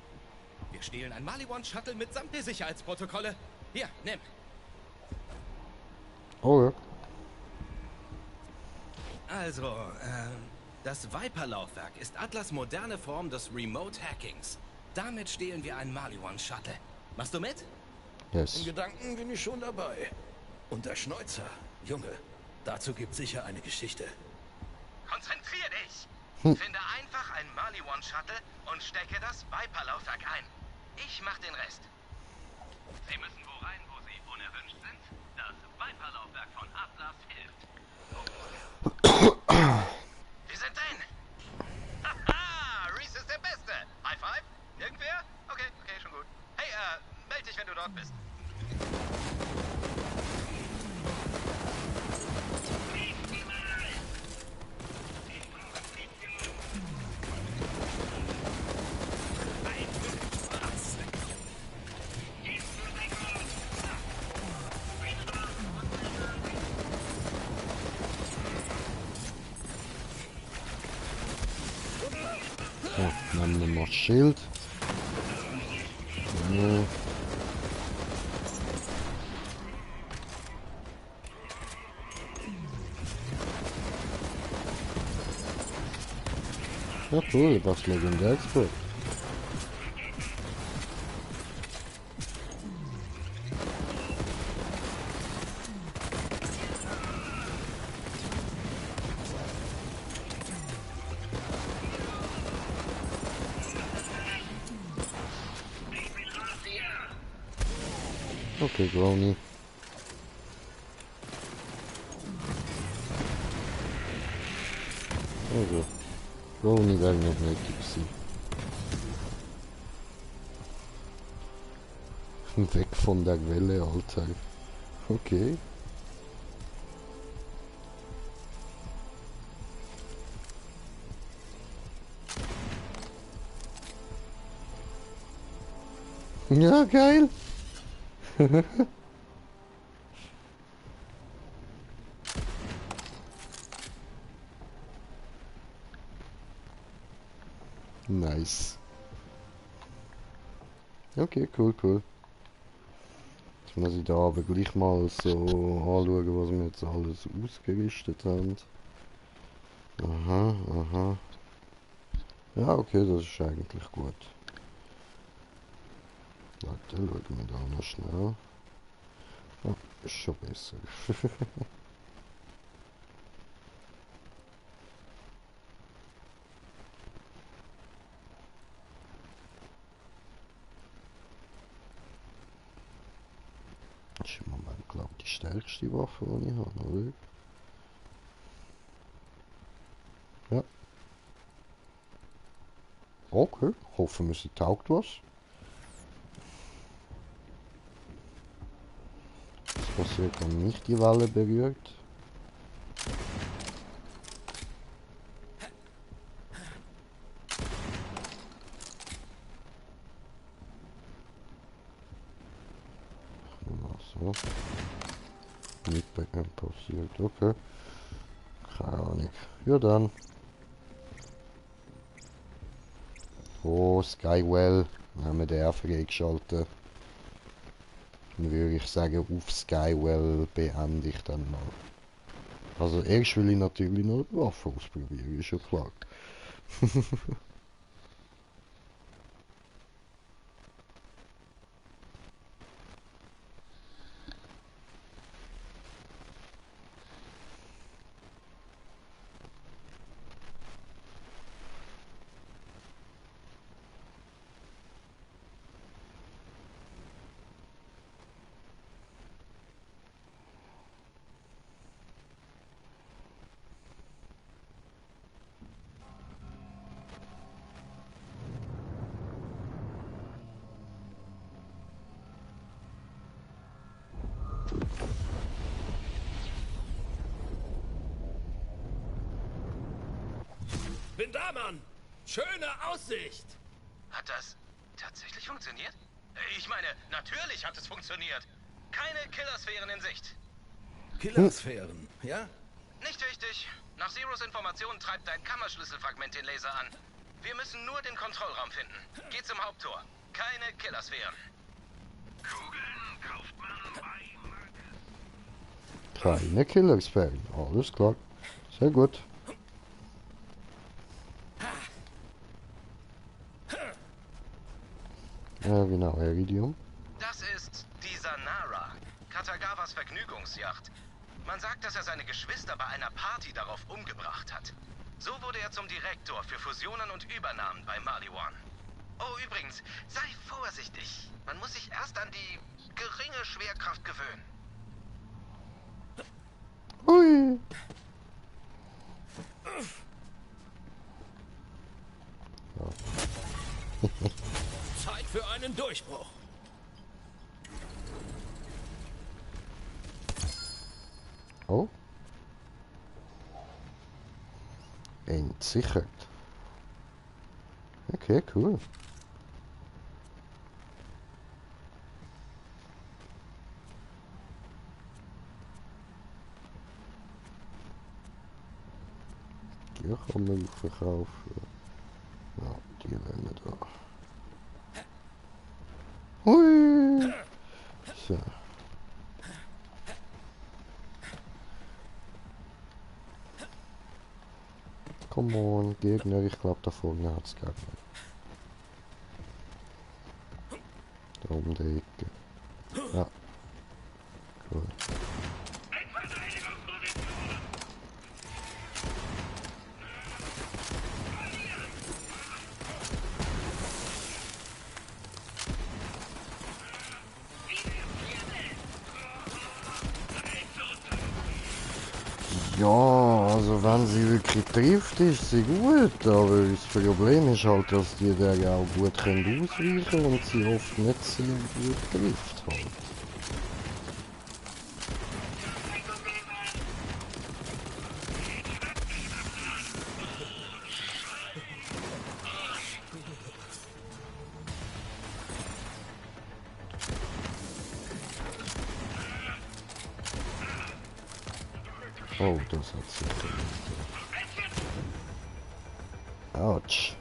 Wir stehlen ein Maliwan-Shuttle mitsamt der Sicherheitsprotokolle. Hier, nimm. Oh ja. Also, das Viper-Laufwerk ist Atlas' moderne Form des Remote-Hackings. Damit stehlen wir einen Maliwan-Shuttle. Machst du mit? Yes. In Gedanken bin ich schon dabei. Und der Schneuzer, Junge, dazu gibt sicher eine Geschichte. Konzentrier dich! Finde einfach ein Maliwan-Shuttle und stecke das Viper-Laufwerk ein. Ich mach den Rest. Sie müssen wo rein, wo Sie unerwünscht sind. Das Viper-Laufwerk von Atlas hilft. Wir sind drin! Haha! Reese ist der Beste! High Five? Irgendwer? Okay, schon gut. Hey, meld dich, wenn du dort bist. So, nehmen wir mal Schild. Ja. Ja, cool, was legendär Expert. Okay, Grony. Also, Grony wäre nicht nötig gewesen. Weg von der Welle, Alter. Okay. Ja, geil. Nice. Okay, cool. Jetzt muss ich da aber gleich mal so anschauen, was wir jetzt alles ausgerüstet haben. Aha. Ja, okay, das ist eigentlich gut. Warte, schauen wir da noch schnell. Ah, ist schon besser. Das ist im Moment, glaube ich, die stärkste Waffe, die ich habe, oder? Ja. Okay, hoffen wir, sie taugt was. Das passiert, wenn nicht die Welle berührt. So. Nicht bei ihm passiert, okay. Keine Ahnung. Ja dann. Oh, Skywell. Haben wir den auch freigeschaltet. Dann würde ich sagen, auf Skywell beende ich dann mal. Also erst will ich natürlich noch die Waffe ausprobieren, ist ja klar. bin da, Mann. Schöne Aussicht. Hat das tatsächlich funktioniert? Ich meine, natürlich hat es funktioniert. Keine Killersphären in Sicht. Killersphären, ja? Nicht wichtig. Nach Zeros Informationen treibt dein Kammerschlüsselfragment den Laser an. Wir müssen nur den Kontrollraum finden. Geh zum Haupttor. Keine Killersphären. Kugeln kauft man bei Keine Killersphären. Alles klar. Sehr gut. Ja, genau, Iridium. Das ist die Sanara, Katagawas Vergnügungsjacht. Man sagt, dass er seine Geschwister bei einer Party darauf umgebracht hat. So wurde er zum Direktor für Fusionen und Übernahmen bei Maliwan. Oh, übrigens, sei vorsichtig. Man muss sich erst an die geringe Schwerkraft gewöhnen. Hui. Zeit für einen Durchbruch. Oh. Entsichert. Okay, cool. Die kann man verkaufen. Ja, die werden wir da. Hui! So. Come on, Gegner, ich glaube da vorne hat es gar nicht. Da um die Ecke. Ja. Cool. Ja, also wenn sie wirklich trifft, ist sie gut, aber das Problem ist halt, dass die da auch gut ausweichen können und sie oft nicht sehr gut trifft halt. Oh, das hat sich Autsch.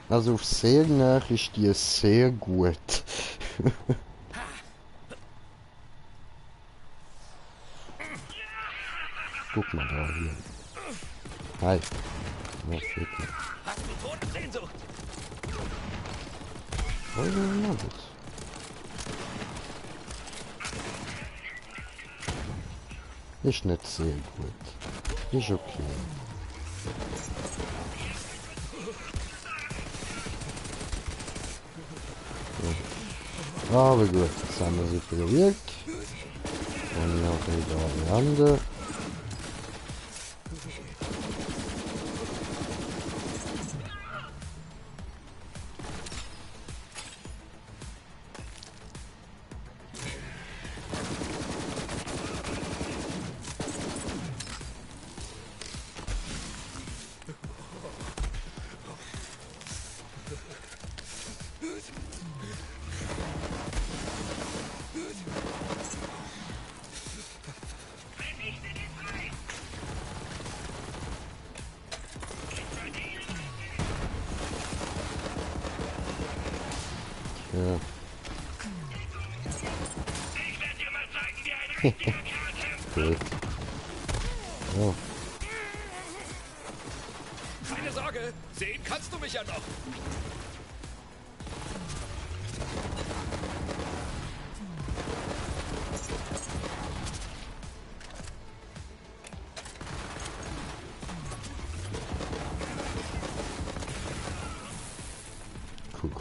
Also auf sehr nah ist die sehr gut. Guck mal da hier. Hi. Ja, shit. Hast du Totensehnsucht? Oh, ja, das. Ist nicht sehr gut. Ist okay. Ja. Aber gut, jetzt haben wir sie probiert. Und noch wieder Variante. Ja. Gut. Ja. Keine Sorge, sehen kannst du mich ja noch.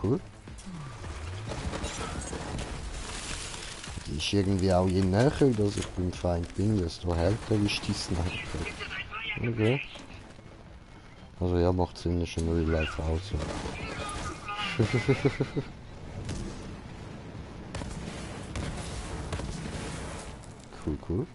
Cool. Die ist irgendwie auch je näher, dass ich beim Feind bin, desto härter ist die Sniper. Okay. Also ja, macht ziemlich in Real Life aus. Cool.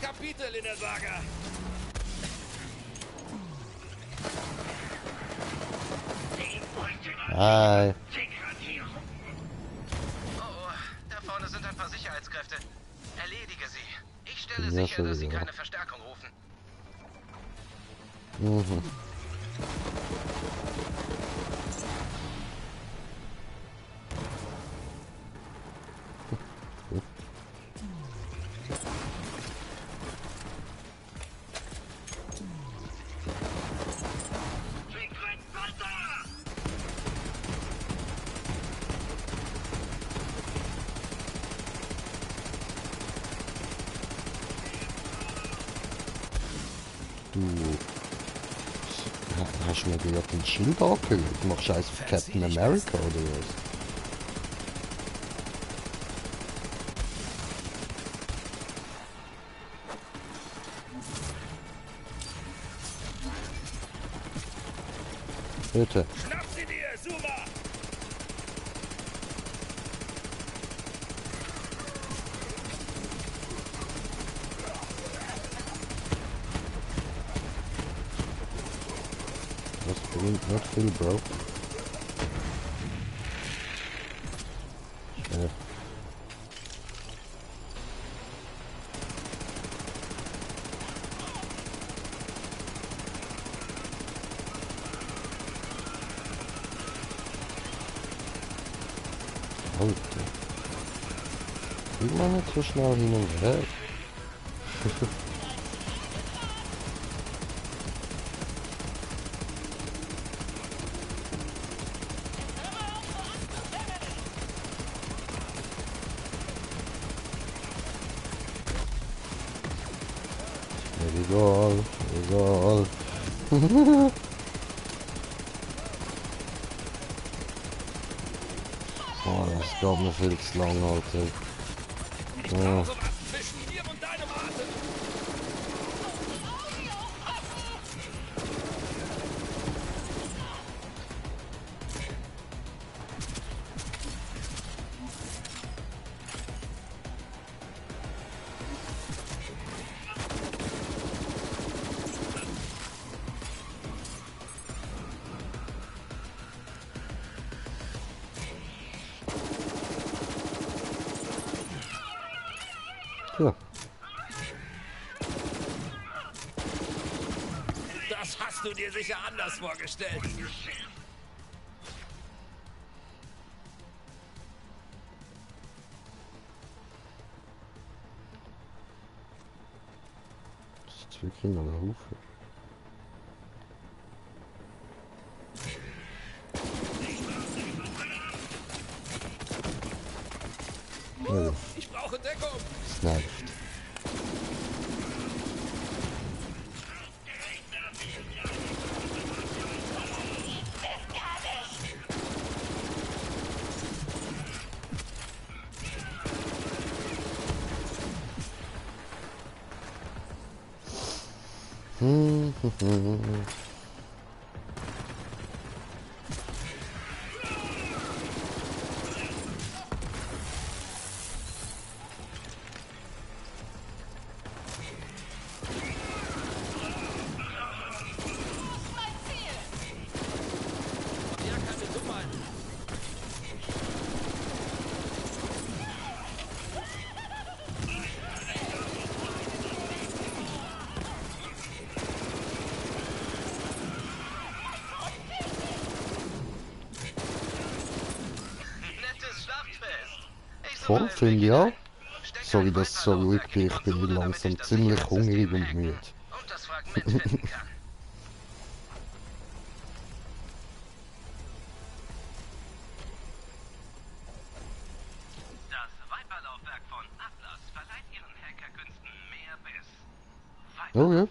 Kapitel in der Saga. Hi. Oh, da vorne sind ein paar Sicherheitskräfte. Erledige sie. Ich stelle sicher, dass sie keine Verstärkung rufen. Mhm. Du hast mir gerade den Schild angehört. Du machst Scheiß für Captain America oder was? Bitte. Schnapp sie dir, Zuma! Not full, bro. Alter. Wie man nicht so schnell hin und her? Egal, egal. Oh, das geht mir viel zu lang, Alter. Ja. Ja. Das hast du dir sicher anders vorgestellt. Das ist wirklich mal eine Hufe. Oh. Ich brauche Deckung. Das nervt. Voll, finde ich auch. So wie das so ruhig bin, ich bin langsam ziemlich hungrig und müde. Oh ja.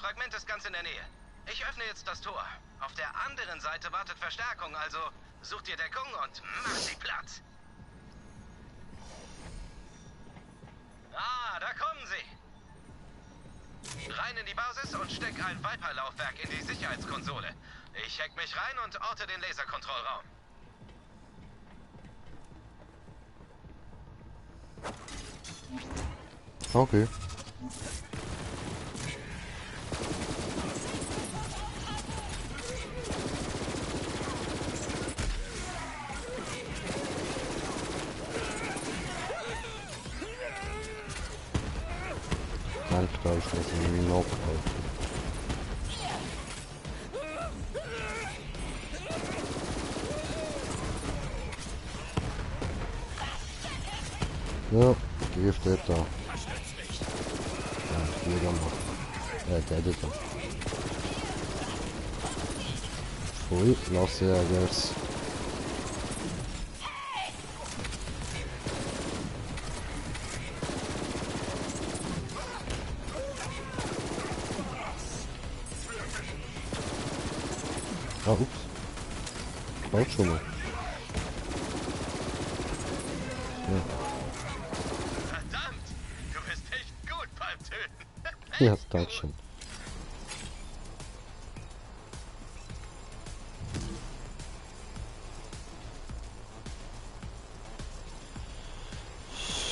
Fragment ist ganz in der Nähe. Ich öffne jetzt das Tor. Auf der anderen Seite wartet Verstärkung, also such dir Deckung und mach sie platt. Ah, da kommen sie. Rein in die Basis und steck ein Viper-Laufwerk in die Sicherheitskonsole. Ich hack mich rein und orte den Laserkontrollraum. Okay. Da ist das irgendwie noch ja, Gift da. Ja, Jäger macht. Der da. Pfui, lass Jägers. Ah, ups. Baut schon mal. Ja. Verdammt! Du bist echt gut beim Töten. Ja, Dankeschön.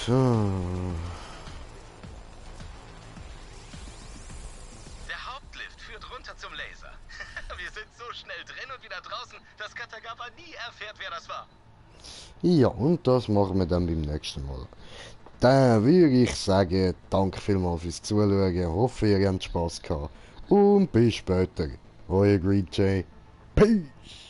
So. Der Hauptlift führt runter zum Laser. Wir sind so schnell drin und wieder draußen, dass Katagava nie erfährt, wer das war. Ja, und das machen wir dann beim nächsten Mal. Dann würde ich sagen, danke vielmals fürs Zuschauen. Hoffe, ihr habt Spaß gehabt. Und bis später. Euer Green Jay. Peace!